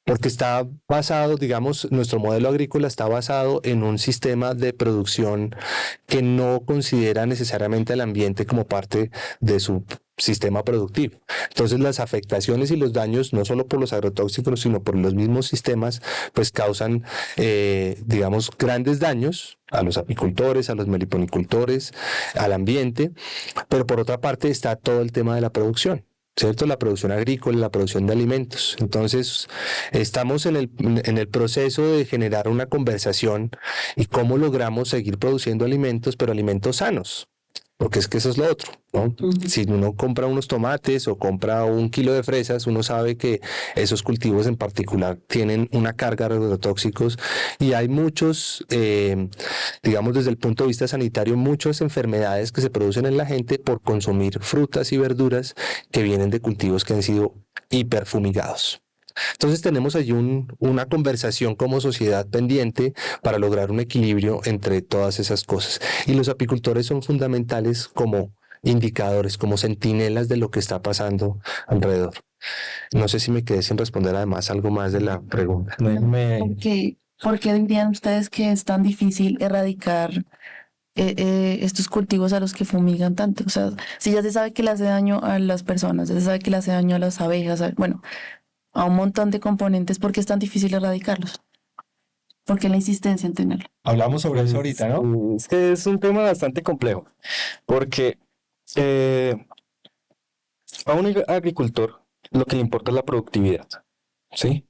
porque está basado, digamos, nuestro modelo agrícola está basado en un sistema de producción que no considera necesariamente al ambiente como parte de su sistema productivo. Entonces las afectaciones y los daños, no solo por los agrotóxicos, sino por los mismos sistemas, pues causan, digamos, grandes daños a los apicultores, a los meliponicultores, al ambiente, pero por otra parte está todo el tema de la producción, ¿cierto? La producción agrícola, la producción de alimentos. Entonces, estamos en el proceso de generar una conversación y cómo logramos seguir produciendo alimentos, pero alimentos sanos. Porque es que eso es lo otro, ¿no? Si uno compra unos tomates o compra un kilo de fresas, uno sabe que esos cultivos en particular tienen una carga de agrotóxicos y hay muchos, digamos desde el punto de vista sanitario, muchas enfermedades que se producen en la gente por consumir frutas y verduras que vienen de cultivos que han sido hiperfumigados. Entonces tenemos allí una conversación como sociedad pendiente para lograr un equilibrio entre todas esas cosas. Y los apicultores son fundamentales como indicadores, como centinelas de lo que está pasando alrededor. No sé si me quedé sin responder además algo más de la pregunta. ¿Por qué dirían ustedes que es tan difícil erradicar estos cultivos a los que fumigan tanto? O sea, si ya se sabe que le hace daño a las personas, ya se sabe que le hace daño a las abejas, a un montón de componentes, ¿por qué es tan difícil erradicarlos? ¿Por qué la insistencia en tenerlo? Hablamos sobre eso ahorita, ¿no? Es que es un tema bastante complejo, porque a un agricultor lo que le importa es la productividad, ¿sí?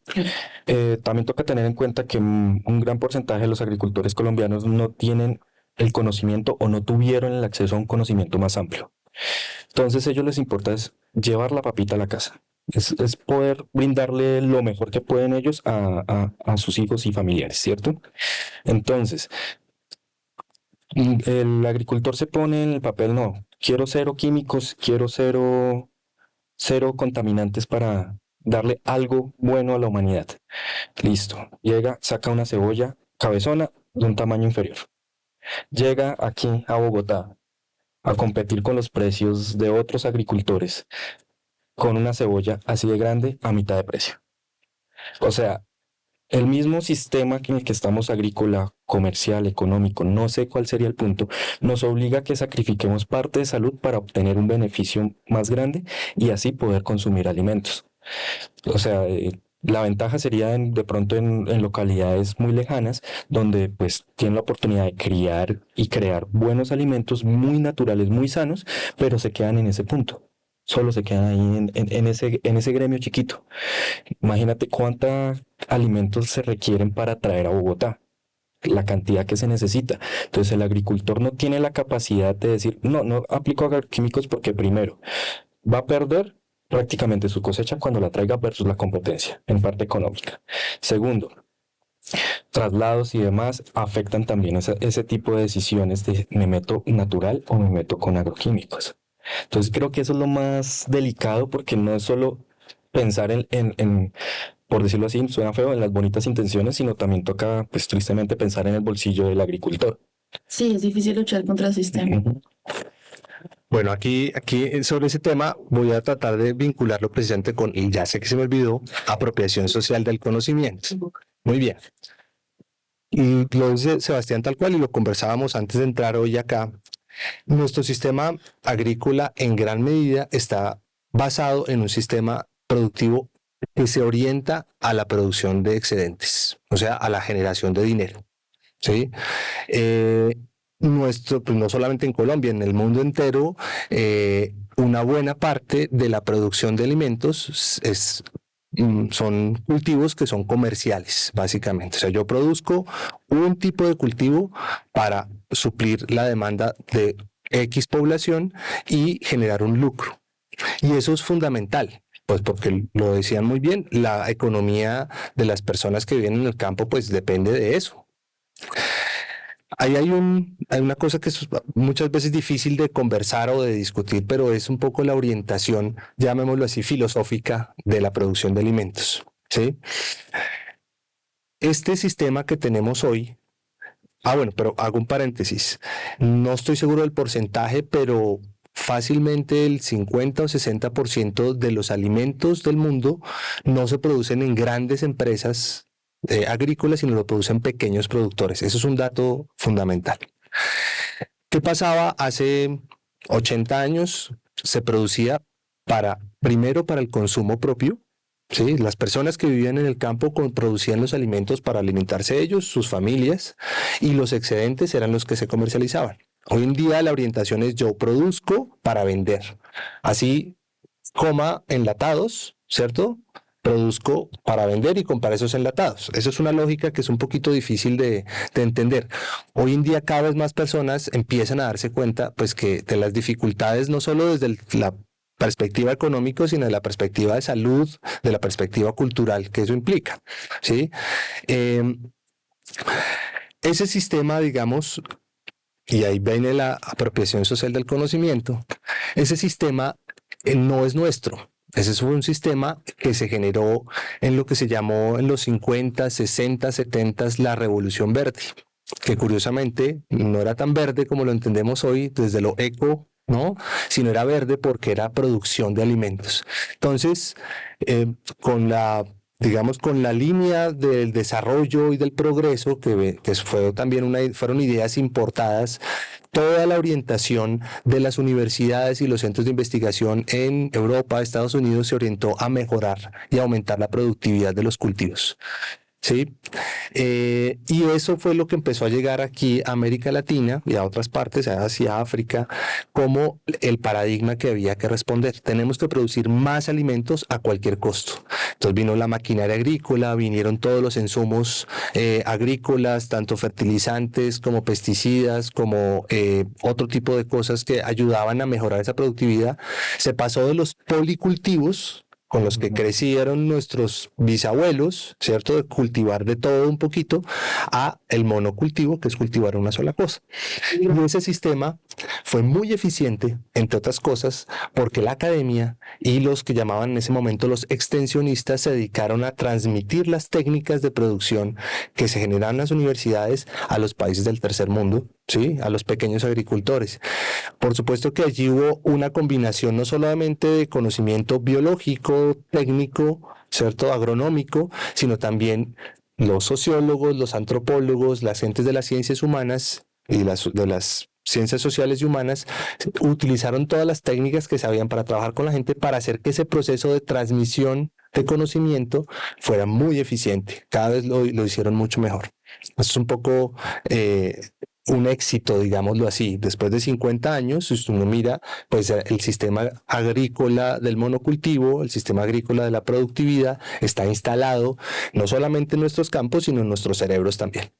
También toca tener en cuenta que un gran porcentaje de los agricultores colombianos no tienen el conocimiento o no tuvieron el acceso a un conocimiento más amplio. Entonces a ellos les importa es llevar la papita a la casa. Es poder brindarle lo mejor que pueden ellos a sus hijos y familiares, ¿cierto? Entonces, el agricultor se pone en el papel, no, quiero cero químicos, quiero cero contaminantes para darle algo bueno a la humanidad. Listo, llega, saca una cebolla cabezona de un tamaño inferior. Llega aquí a Bogotá a competir con los precios de otros agricultores con una cebolla así de grande a mitad de precio. O sea, el mismo sistema en el que estamos agrícola, comercial, económico, no sé cuál sería el punto, nos obliga a que sacrifiquemos parte de salud para obtener un beneficio más grande y así poder consumir alimentos. O sea, la ventaja sería de pronto en localidades muy lejanas, donde pues tienen la oportunidad de criar y crear buenos alimentos muy naturales, muy sanos, pero se quedan en ese punto. Solo se quedan ahí en ese gremio chiquito. Imagínate cuántos alimentos se requieren para traer a Bogotá, la cantidad que se necesita. Entonces el agricultor no tiene la capacidad de decir, no, no aplico agroquímicos porque primero va a perder prácticamente su cosecha cuando la traiga versus la competencia en parte económica. Segundo, traslados y demás afectan también ese tipo de decisiones de me meto natural o me meto con agroquímicos. Entonces creo que eso es lo más delicado porque no es solo pensar por decirlo así, suena feo, en las bonitas intenciones, sino también toca, pues tristemente, pensar en el bolsillo del agricultor. Sí, es difícil luchar contra el sistema. Ujú. Bueno, aquí sobre ese tema voy a tratar de vincularlo precisamente con, y ya sé que se me olvidó, apropiación social del conocimiento. Muy bien. Y lo dice Sebastián tal cual y lo conversábamos antes de entrar hoy acá. Nuestro sistema agrícola en gran medida está basado en un sistema productivo que se orienta a la producción de excedentes, o sea, a la generación de dinero. ¿Sí? Pues no solamente en Colombia, en el mundo entero, una buena parte de la producción de alimentos son cultivos que son comerciales, básicamente. O sea, yo produzco un tipo de cultivo para suplir la demanda de X población y generar un lucro. Y eso es fundamental. Pues porque lo decían muy bien, la economía de las personas que viven en el campo pues depende de eso. Ahí hay una cosa que es muchas veces difícil de conversar o de discutir, pero es un poco la orientación, llamémoslo así, filosófica de la producción de alimentos, ¿sí? Este sistema que tenemos hoy, bueno, pero hago un paréntesis, no estoy seguro del porcentaje, pero fácilmente el 50 o 60% de los alimentos del mundo no se producen en grandes empresas agrícolas, sino lo producen pequeños productores. Eso es un dato fundamental. ¿Qué pasaba hace 80 años? Se producía primero para el consumo propio. Sí, las personas que vivían en el campo producían los alimentos para alimentarse ellos, sus familias, y los excedentes eran los que se comercializaban. Hoy en día la orientación es yo produzco para vender. Así coma enlatados, ¿cierto? Produzco para vender y comprar esos enlatados. Eso es una lógica que es un poquito difícil de entender. Hoy en día cada vez más personas empiezan a darse cuenta pues que de las dificultades no solo desde la perspectiva económica, sino de la perspectiva de salud, de la perspectiva cultural que eso implica, ¿sí? Ese sistema, digamos, y ahí viene la apropiación social del conocimiento, ese sistema no es nuestro. Ese fue un sistema que se generó en lo que se llamó en los 50, 60, 70 la Revolución Verde, que curiosamente no era tan verde como lo entendemos hoy desde lo eco, ¿no? Sino era verde porque era producción de alimentos. Entonces, con la línea del desarrollo y del progreso, que fue también fueron ideas importadas, toda la orientación de las universidades y los centros de investigación en Europa, Estados Unidos, se orientó a mejorar y aumentar la productividad de los cultivos. ¿Sí? Y eso fue lo que empezó a llegar aquí a América Latina y a otras partes, a Asia, África, como el paradigma que había que responder. Tenemos que producir más alimentos a cualquier costo. Entonces vino la maquinaria agrícola, vinieron todos los insumos agrícolas, tanto fertilizantes como pesticidas, como otro tipo de cosas que ayudaban a mejorar esa productividad. Se pasó de los policultivos, con los que crecieron nuestros bisabuelos, ¿cierto? De cultivar de todo un poquito, a el monocultivo, que es cultivar una sola cosa. Y ese sistema fue muy eficiente, entre otras cosas, porque la academia y los que llamaban en ese momento los extensionistas se dedicaron a transmitir las técnicas de producción que se generaban en las universidades a los países del tercer mundo, ¿sí? A los pequeños agricultores. Por supuesto que allí hubo una combinación no solamente de conocimiento biológico, técnico, ¿cierto? Agronómico, sino también los sociólogos, los antropólogos, las gentes de las ciencias humanas y de las ciencias sociales y humanas utilizaron todas las técnicas que sabían para trabajar con la gente para hacer que ese proceso de transmisión de conocimiento fuera muy eficiente. Cada vez lo hicieron mucho mejor. Esto es un poco un éxito, digámoslo así. Después de 50 años, si uno mira, pues el sistema agrícola del monocultivo, el sistema agrícola de la productividad, está instalado no solamente en nuestros campos, sino en nuestros cerebros también.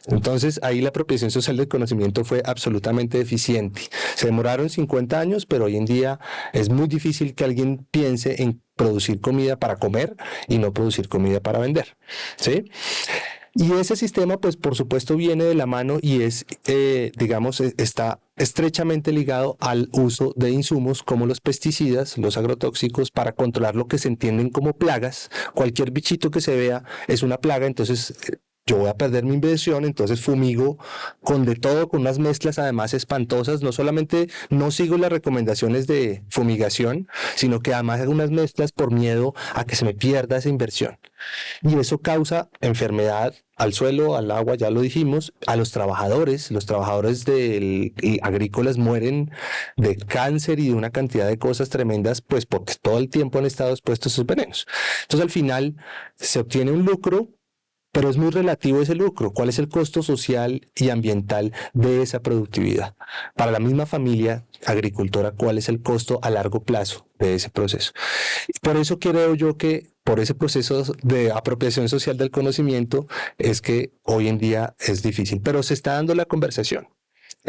Entonces, ahí la apropiación social del conocimiento fue absolutamente eficiente. Se demoraron 50 años, pero hoy en día es muy difícil que alguien piense en producir comida para comer y no producir comida para vender, ¿sí? Y ese sistema, pues por supuesto, viene de la mano y está estrechamente ligado al uso de insumos como los pesticidas, los agrotóxicos, para controlar lo que se entienden como plagas. Cualquier bichito que se vea es una plaga, entonces yo voy a perder mi inversión, entonces fumigo con de todo, con unas mezclas además espantosas. No solamente no sigo las recomendaciones de fumigación, sino que además hago unas mezclas por miedo a que se me pierda esa inversión. Y eso causa enfermedad al suelo, al agua, ya lo dijimos, a los trabajadores agrícolas mueren de cáncer y de una cantidad de cosas tremendas, pues porque todo el tiempo han estado expuestos a esos venenos. Entonces al final se obtiene un lucro, pero es muy relativo ese lucro. ¿Cuál es el costo social y ambiental de esa productividad? Para la misma familia agricultora, ¿cuál es el costo a largo plazo de ese proceso? Por eso creo yo que por ese proceso de apropiación social del conocimiento es que hoy en día es difícil, pero se está dando la conversación.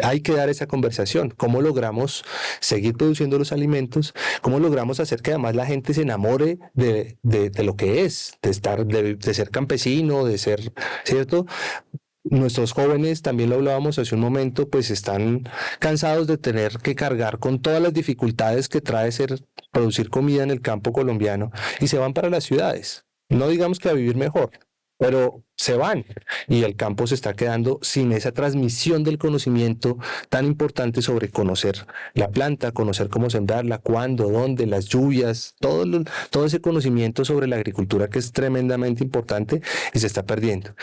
Hay que dar esa conversación. ¿Cómo logramos seguir produciendo los alimentos? ¿Cómo logramos hacer que además la gente se enamore de lo que es, de ser campesino, de ser, ¿cierto? Nuestros jóvenes, también lo hablábamos hace un momento, pues están cansados de tener que cargar con todas las dificultades que trae producir comida en el campo colombiano y se van para las ciudades. No digamos que a vivir mejor, pero se van y el campo se está quedando sin esa transmisión del conocimiento tan importante sobre conocer la planta, conocer cómo sembrarla, cuándo, dónde, las lluvias, todo ese conocimiento sobre la agricultura que es tremendamente importante y se está perdiendo.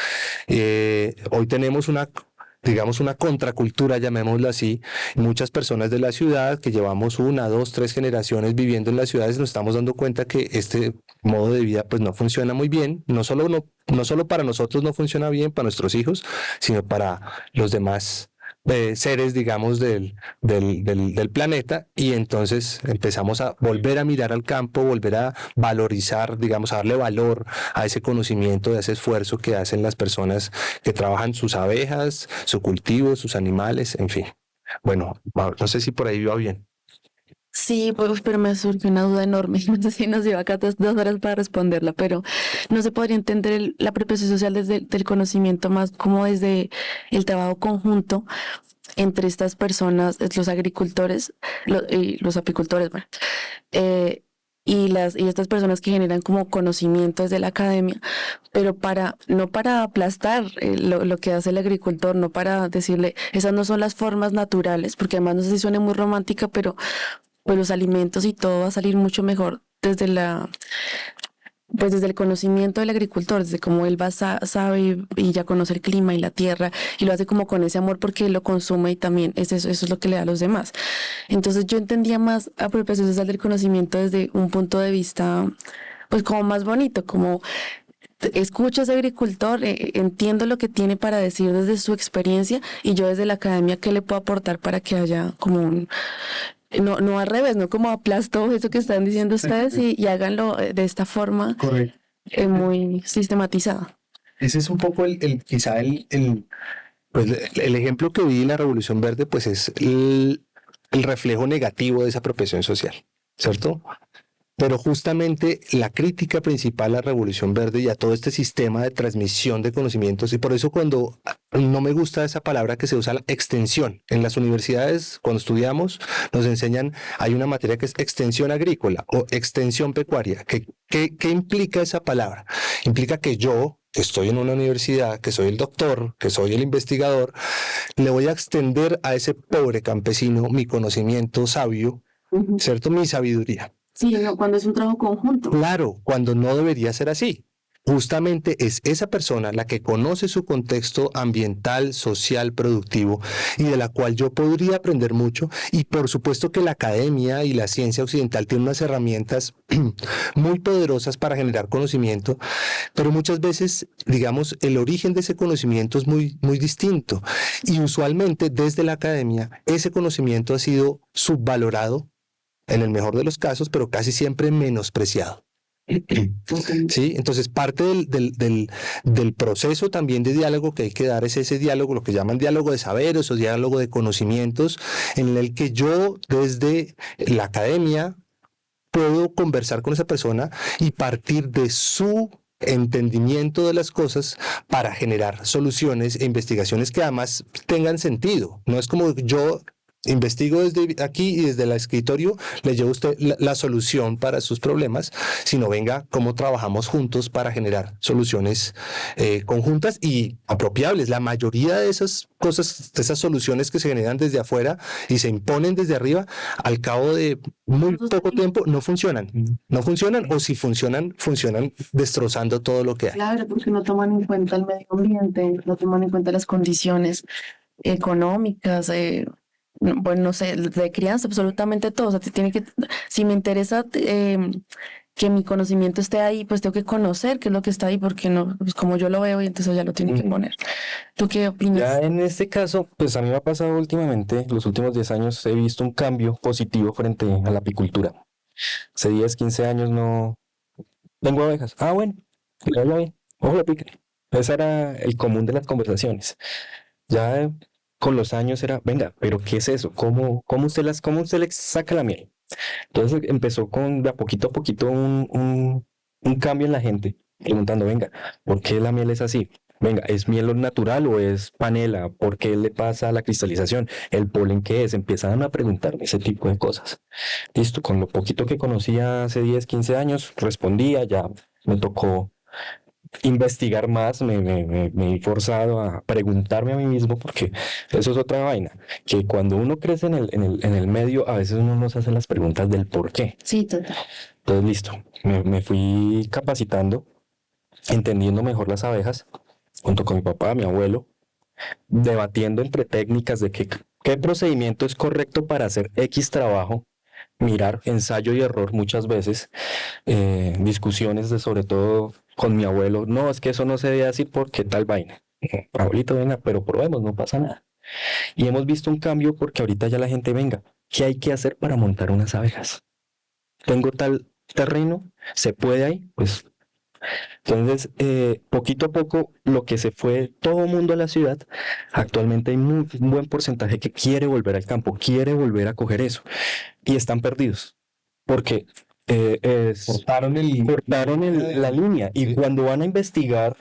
Hoy tenemos una contracultura, llamémoslo así. Muchas personas de la ciudad que llevamos 1, 2, 3 generaciones viviendo en las ciudades nos estamos dando cuenta que este modo de vida pues no funciona muy bien, no solo para nosotros no funciona bien, para nuestros hijos, sino para los demás seres, digamos, del planeta, y entonces empezamos a volver a mirar al campo, volver a valorizar, digamos, a darle valor a ese conocimiento, a ese esfuerzo que hacen las personas que trabajan sus abejas, su cultivo, sus animales, en fin. Bueno, no sé si por ahí va bien. Sí, pues, pero me surgió una duda enorme. No sé si nos lleva acá 2 horas para responderla, pero no se podría entender la apropiación social desde el conocimiento más como desde el trabajo conjunto entre estas personas, los agricultores y los apicultores, bueno, y estas personas que generan como conocimiento desde la academia, pero no para aplastar lo que hace el agricultor, no para decirle, esas no son las formas naturales, porque además no sé si suene muy romántica, pero pues los alimentos y todo va a salir mucho mejor desde el conocimiento del agricultor, desde cómo él sabe y ya conoce el clima y la tierra, y lo hace como con ese amor porque él lo consume y también eso es lo que le da a los demás. Entonces yo entendía más apropiación social del conocimiento desde un punto de vista pues como más bonito, como escucho a ese agricultor, entiendo lo que tiene para decir desde su experiencia, y yo desde la academia qué le puedo aportar para que haya como no al revés, no como aplasto eso que están diciendo ustedes y háganlo de esta forma. Correcto. Muy sistematizada. Ese es un poco quizá pues el ejemplo que vi en la Revolución Verde, pues es el reflejo negativo de esa apropiación social, ¿cierto? Pero justamente la crítica principal a la Revolución Verde y a todo este sistema de transmisión de conocimientos, y por eso cuando no me gusta esa palabra que se usa, la extensión. En las universidades, cuando estudiamos, nos enseñan, hay una materia que es extensión agrícola o extensión pecuaria. ¿Qué implica esa palabra? Implica que yo, que estoy en una universidad, que soy el doctor, que soy el investigador, le voy a extender a ese pobre campesino mi conocimiento sabio, ¿cierto? Mi sabiduría. Sí, no, cuando es un trabajo conjunto. Claro, cuando no debería ser así. justamente es esa persona la que conoce su contexto ambiental, social, productivo y de la cual yo podría aprender mucho. Y por supuesto que la academia y la ciencia occidental tienen unas herramientas muy poderosas para generar conocimiento, pero muchas veces, digamos, el origen de ese conocimiento es muy distinto y usualmente desde la academia ese conocimiento ha sido subvalorado en el mejor de los casos, pero casi siempre menospreciado. ¿Sí? Entonces, parte del proceso también de diálogo que hay que dar es ese diálogo, lo que llaman diálogo de saberes o diálogo de conocimientos, en el que yo desde la academia puedo conversar con esa persona y partir de su entendimiento de las cosas para generar soluciones e investigaciones que además tengan sentido. No es como yo investigo desde aquí y desde el escritorio le llevo a usted la solución para sus problemas, sino venga, cómo trabajamos juntos para generar soluciones conjuntas y apropiables. La mayoría de esas cosas, de esas soluciones que se generan desde afuera y se imponen desde arriba, al cabo de muy poco tiempo no funcionan. No funcionan, o si funcionan, funcionan destrozando todo lo que hay. Claro, porque no toman en cuenta el medio ambiente, no toman en cuenta las condiciones económicas, bueno, no sé, de crianza, absolutamente todo. O sea, si me interesa que mi conocimiento esté ahí, pues tengo que conocer qué es lo que está ahí, porque no, pues como yo lo veo y entonces ya lo tiene que poner. ¿Tú qué opinas? Ya en este caso, pues a mí me ha pasado últimamente, los últimos 10 años, he visto un cambio positivo frente a la apicultura. Hace 10, 15 años no tengo abejas. Ah, bueno, que le vaya bien. Ojo, la pica. Ese era el común de las conversaciones. Ya con los años era, venga, pero ¿qué es eso? ¿Cómo usted le saca la miel? Entonces empezó con de a poquito un cambio en la gente, preguntando, venga, ¿por qué la miel es así? Venga, ¿es miel natural o es panela? ¿Por qué le pasa la cristalización? ¿El polen qué es? Empezaron a preguntarme ese tipo de cosas. Listo, con lo poquito que conocía hace 10, 15 años, respondía, ya me tocó investigar más, me he forzado a preguntarme a mí mismo, porque eso es otra vaina, que cuando uno crece en el medio, a veces uno no se hace las preguntas del por qué. Sí, total. Entonces, listo, me fui capacitando, entendiendo mejor las abejas, junto con mi papá, mi abuelo, debatiendo entre técnicas de qué procedimiento es correcto para hacer X trabajo, mirar ensayo y error muchas veces, discusiones de sobre todo con mi abuelo, no, es que eso no se debe decir porque tal vaina. Abuelito, venga, pero probemos, no pasa nada. Y hemos visto un cambio porque ahorita ya la gente, venga, ¿qué hay que hacer para montar unas abejas? Tengo tal terreno, ¿se puede ahí? Pues entonces, poquito a poco, lo que se fue todo el mundo a la ciudad, actualmente hay un buen porcentaje que quiere volver al campo, quiere volver a coger eso, y están perdidos, porque cortaron la línea, y cuando van a investigar,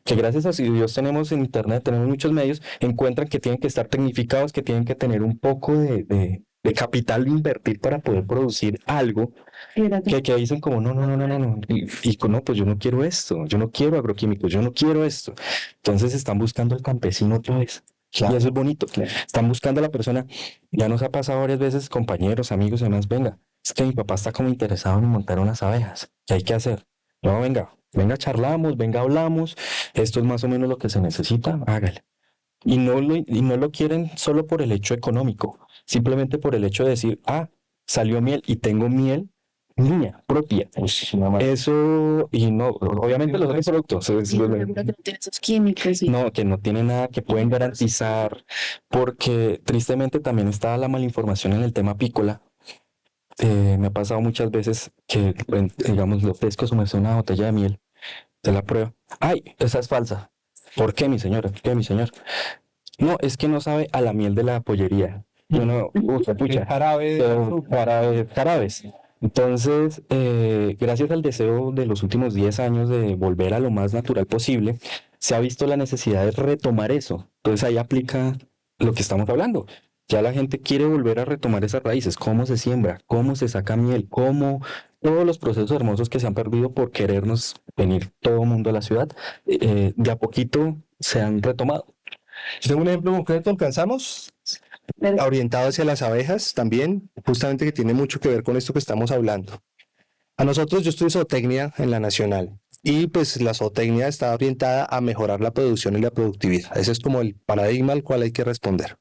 que gracias a Dios tenemos en internet, tenemos muchos medios, encuentran que tienen que estar tecnificados, que tienen que tener un poco de capital de invertir para poder producir algo que dicen como no, no, pues yo no quiero esto, yo no quiero agroquímicos, yo no quiero esto. Entonces están buscando al campesino otra vez. Claro. Y eso es bonito. Claro. Están buscando a la persona. Ya nos ha pasado varias veces, compañeros, amigos y demás, venga, es que mi papá está como interesado en montar unas abejas. ¿Qué hay que hacer? No, venga, charlamos, venga, hablamos. Esto es más o menos lo que se necesita, hágale. Y no lo quieren solo por el hecho económico, simplemente por el hecho de decir, salió miel y tengo miel mía, propia. Eso, y no, obviamente los otros productos. Sí, que no tiene esos químicos. Sí. No, que no tiene nada que pueden garantizar, porque tristemente también está la malinformación en el tema apícola. Me ha pasado muchas veces que, digamos, lo pesco sumergido en una botella de miel, te la prueba. ¡Ay, esa es falsa! ¿Por qué, mi señora? ¿Por qué, mi señor? No, es que no sabe a la miel de la pollería. Bueno, pucha, carabes. Entonces, gracias al deseo de los últimos 10 años de volver a lo más natural posible, se ha visto la necesidad de retomar eso. Entonces ahí aplica lo que estamos hablando. Ya la gente quiere volver a retomar esas raíces, cómo se siembra, cómo se saca miel, cómo todos los procesos hermosos que se han perdido por querernos venir todo el mundo a la ciudad, de a poquito se han retomado. Yo tengo un ejemplo concreto, alcanzamos, orientado hacia las abejas también, justamente que tiene mucho que ver con esto que estamos hablando. A nosotros, yo estudio zootecnia en la Nacional, y pues la zootecnia está orientada a mejorar la producción y la productividad. Ese es como el paradigma al cual hay que responder.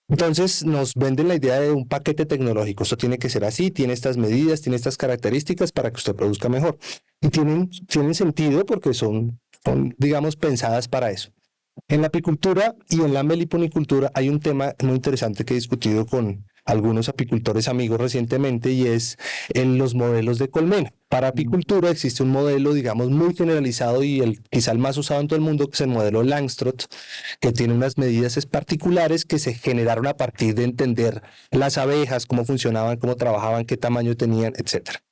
Entonces nos venden la idea de un paquete tecnológico. Esto tiene que ser así, tiene estas medidas, tiene estas características para que usted produzca mejor. Y tienen sentido porque son, digamos, pensadas para eso. En la apicultura y en la meliponicultura hay un tema muy interesante que he discutido con algunos apicultores amigos recientemente y es en los modelos de colmena. Para apicultura existe un modelo, digamos, muy generalizado y quizá el más usado en todo el mundo, que es el modelo Langstroth, que tiene unas medidas particulares que se generaron a partir de entender las abejas, cómo funcionaban, cómo trabajaban, qué tamaño tenían, etcétera.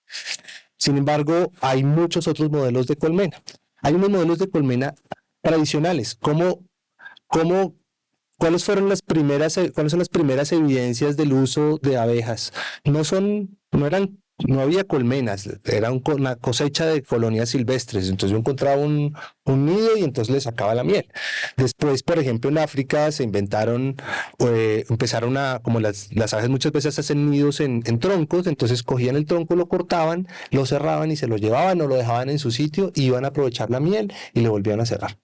Sin embargo, hay muchos otros modelos de colmena. Hay unos modelos de colmena tradicionales. ¿Cuáles son las primeras evidencias del uso de abejas? No había colmenas, era una cosecha de colonias silvestres. Entonces yo encontraba un nido y entonces le sacaba la miel. Después, por ejemplo, en África se como las abejas muchas veces hacen nidos en troncos, entonces cogían el tronco, lo cortaban, lo cerraban y se lo llevaban o lo dejaban en su sitio y iban a aprovechar la miel y le volvían a cerrar.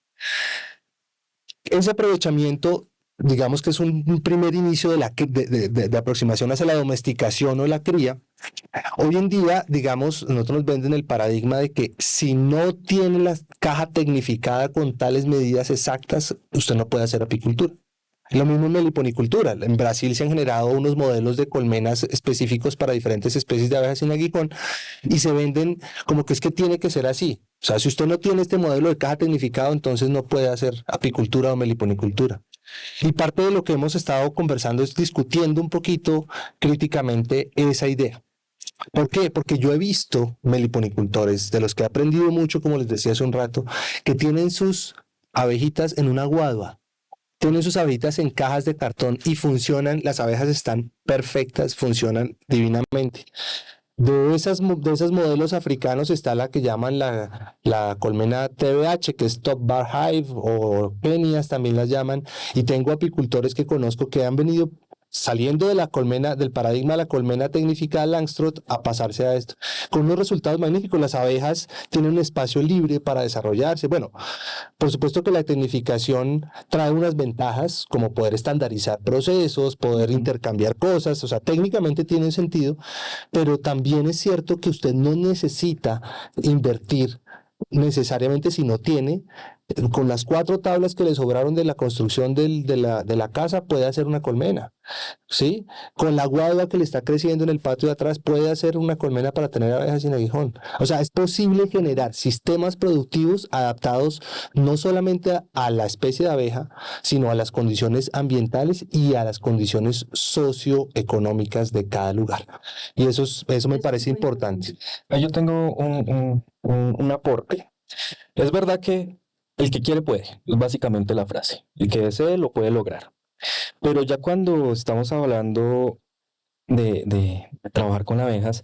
Ese aprovechamiento, digamos que es un primer inicio de aproximación hacia la domesticación o la cría. Hoy en día, digamos, nosotros nos venden el paradigma de que si no tiene la caja tecnificada con tales medidas exactas, usted no puede hacer apicultura. Lo mismo en meliponicultura. En Brasil se han generado unos modelos de colmenas específicos para diferentes especies de abejas sin aguijón y se venden como que es que tiene que ser así. O sea, si usted no tiene este modelo de caja tecnificado, entonces no puede hacer apicultura o meliponicultura. Y parte de lo que hemos estado conversando es discutiendo un poquito críticamente esa idea. ¿Por qué? Porque yo he visto meliponicultores, de los que he aprendido mucho, como les decía hace un rato, que tienen sus abejitas en una guadua. Tienen sus abejitas en cajas de cartón y funcionan, las abejas están perfectas, funcionan divinamente. De esos modelos africanos está la que llaman la colmena TBH, que es Top Bar Hive, o Kenias también las llaman, y tengo apicultores que conozco que han venido saliendo de la colmena, del paradigma de la colmena tecnificada Langstroth a pasarse a esto, con unos resultados magníficos. Las abejas tienen un espacio libre para desarrollarse. Bueno, por supuesto que la tecnificación trae unas ventajas, como poder estandarizar procesos, poder intercambiar cosas, o sea, técnicamente tiene sentido, pero también es cierto que usted no necesita invertir necesariamente si no tiene. Con las 4 tablas que le sobraron de la construcción de la casa puede hacer una colmena, ¿sí? Con la guadua que le está creciendo en el patio de atrás puede hacer una colmena para tener abejas sin aguijón. O sea, es posible generar sistemas productivos adaptados no solamente a la especie de abeja, sino a las condiciones ambientales y a las condiciones socioeconómicas de cada lugar. Y eso me parece importante. Ahí yo tengo un aporte. Es verdad que el que quiere puede, es básicamente la frase. El que desee lo puede lograr. Pero ya cuando estamos hablando de trabajar con abejas,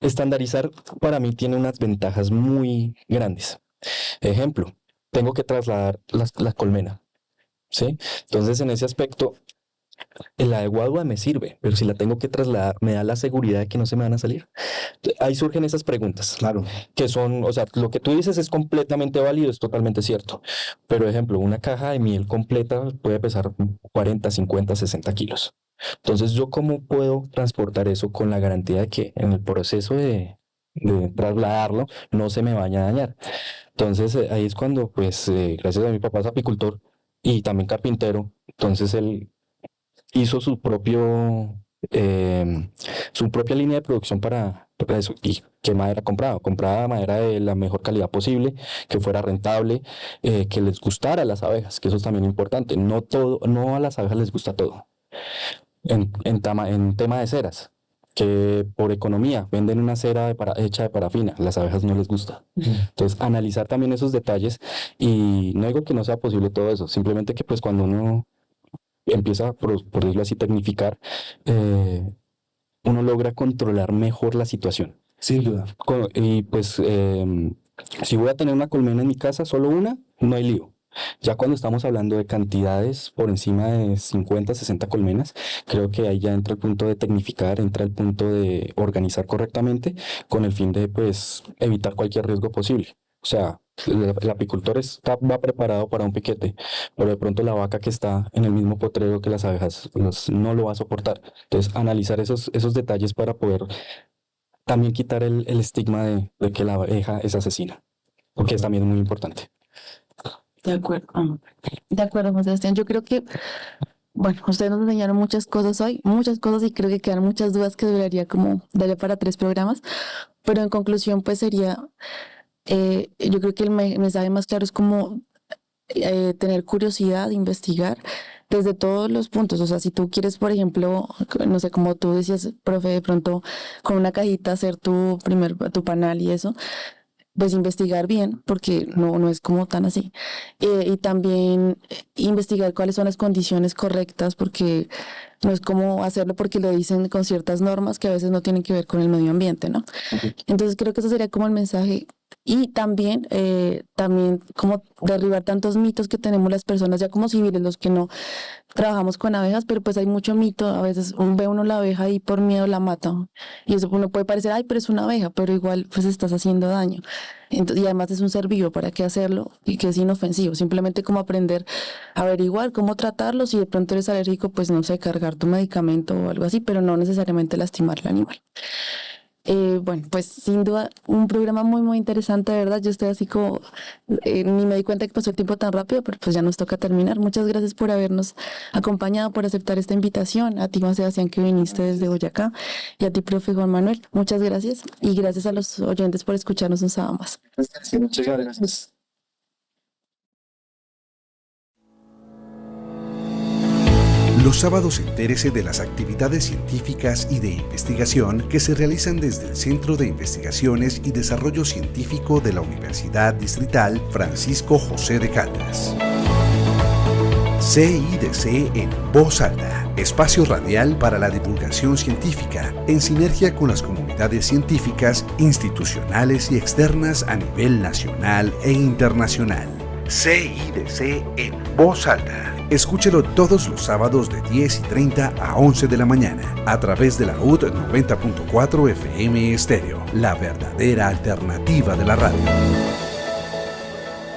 estandarizar para mí tiene unas ventajas muy grandes. Ejemplo, tengo que trasladar la colmena, ¿sí? Entonces, en ese aspecto, la de guadua me sirve, pero si la tengo que trasladar, ¿me da la seguridad de que no se me van a salir? Ahí surgen esas preguntas. Claro. Que son, o sea, lo que tú dices es completamente válido, es totalmente cierto. Pero, ejemplo, una caja de miel completa puede pesar 40, 50, 60 kilos. Entonces, ¿yo cómo puedo transportar eso con la garantía de que en el proceso de trasladarlo no se me vaya a dañar? Entonces, ahí es cuando, pues, gracias a mi papá es apicultor y también carpintero, entonces él hizo su propia línea de producción para eso. ¿Y qué madera compraba? Compraba madera de la mejor calidad posible, que fuera rentable, que les gustara a las abejas, que eso es también importante. No a las abejas les gusta todo. En tema de ceras, que por economía venden una cera hecha de parafina, las abejas no les gusta. Entonces, analizar también esos detalles, y no digo que no sea posible todo eso, simplemente que pues cuando uno empieza, por decirlo así, tecnificar, uno logra controlar mejor la situación. Sin duda. Y pues, si voy a tener una colmena en mi casa, solo una, no hay lío. Ya cuando estamos hablando de cantidades por encima de 50, 60 colmenas, creo que ahí ya entra el punto de tecnificar, entra el punto de organizar correctamente con el fin de, pues, evitar cualquier riesgo posible. O sea, el apicultor va preparado para un piquete, pero de pronto la vaca que está en el mismo potrero que las abejas pues, no lo va a soportar. Entonces, analizar esos detalles para poder también quitar el estigma de que la abeja es asesina, porque es también muy importante. De acuerdo. De acuerdo, José Sebastián. Yo creo que, bueno, ustedes nos enseñaron muchas cosas hoy, muchas cosas, y creo que quedan muchas dudas que daría para 3 programas, pero en conclusión, pues sería, yo creo que el mensaje más claro es como tener curiosidad, investigar desde todos los puntos. O sea, si tú quieres, por ejemplo, no sé, como tú decías, profe, de pronto con una cajita hacer tu panal y eso, pues investigar bien, porque no es como tan así. Y también investigar cuáles son las condiciones correctas, porque no es como hacerlo porque lo dicen con ciertas normas que a veces no tienen que ver con el medio ambiente, ¿no? Entonces creo que ese sería como el mensaje. Y también como derribar tantos mitos que tenemos las personas ya como civiles, los que no trabajamos con abejas, pero pues hay mucho mito. A veces ve uno la abeja y por miedo la mata. Y eso uno puede parecer, ay, pero es una abeja, pero igual pues estás haciendo daño. Entonces, y además es un ser vivo, ¿para qué hacerlo? Y que es inofensivo. Simplemente como aprender a averiguar cómo tratarlo. Si de pronto eres alérgico, pues no sé, cargar tu medicamento o algo así, pero no necesariamente lastimar al animal. Bueno, pues sin duda un programa muy, muy interesante, de verdad. Yo estoy así como, ni me di cuenta que pasó el tiempo tan rápido, pero pues ya nos toca terminar. Muchas gracias por habernos acompañado, por aceptar esta invitación. A ti, Juan Sebastián, que viniste desde Boyacá, y a ti, profe Juan Manuel. Muchas gracias, y gracias a los oyentes por escucharnos un sábado más. Muchas gracias. Los sábados entérese de las actividades científicas y de investigación que se realizan desde el Centro de Investigaciones y Desarrollo Científico de la Universidad Distrital Francisco José de Caldas. CIDC en Voz Alta, espacio radial para la divulgación científica, en sinergia con las comunidades científicas, institucionales y externas a nivel nacional e internacional. CIDC en Voz Alta. Escúchelo todos los sábados de 10:30 a 11 de la mañana a través de la UD 90.4 FM Estéreo, la verdadera alternativa de la radio.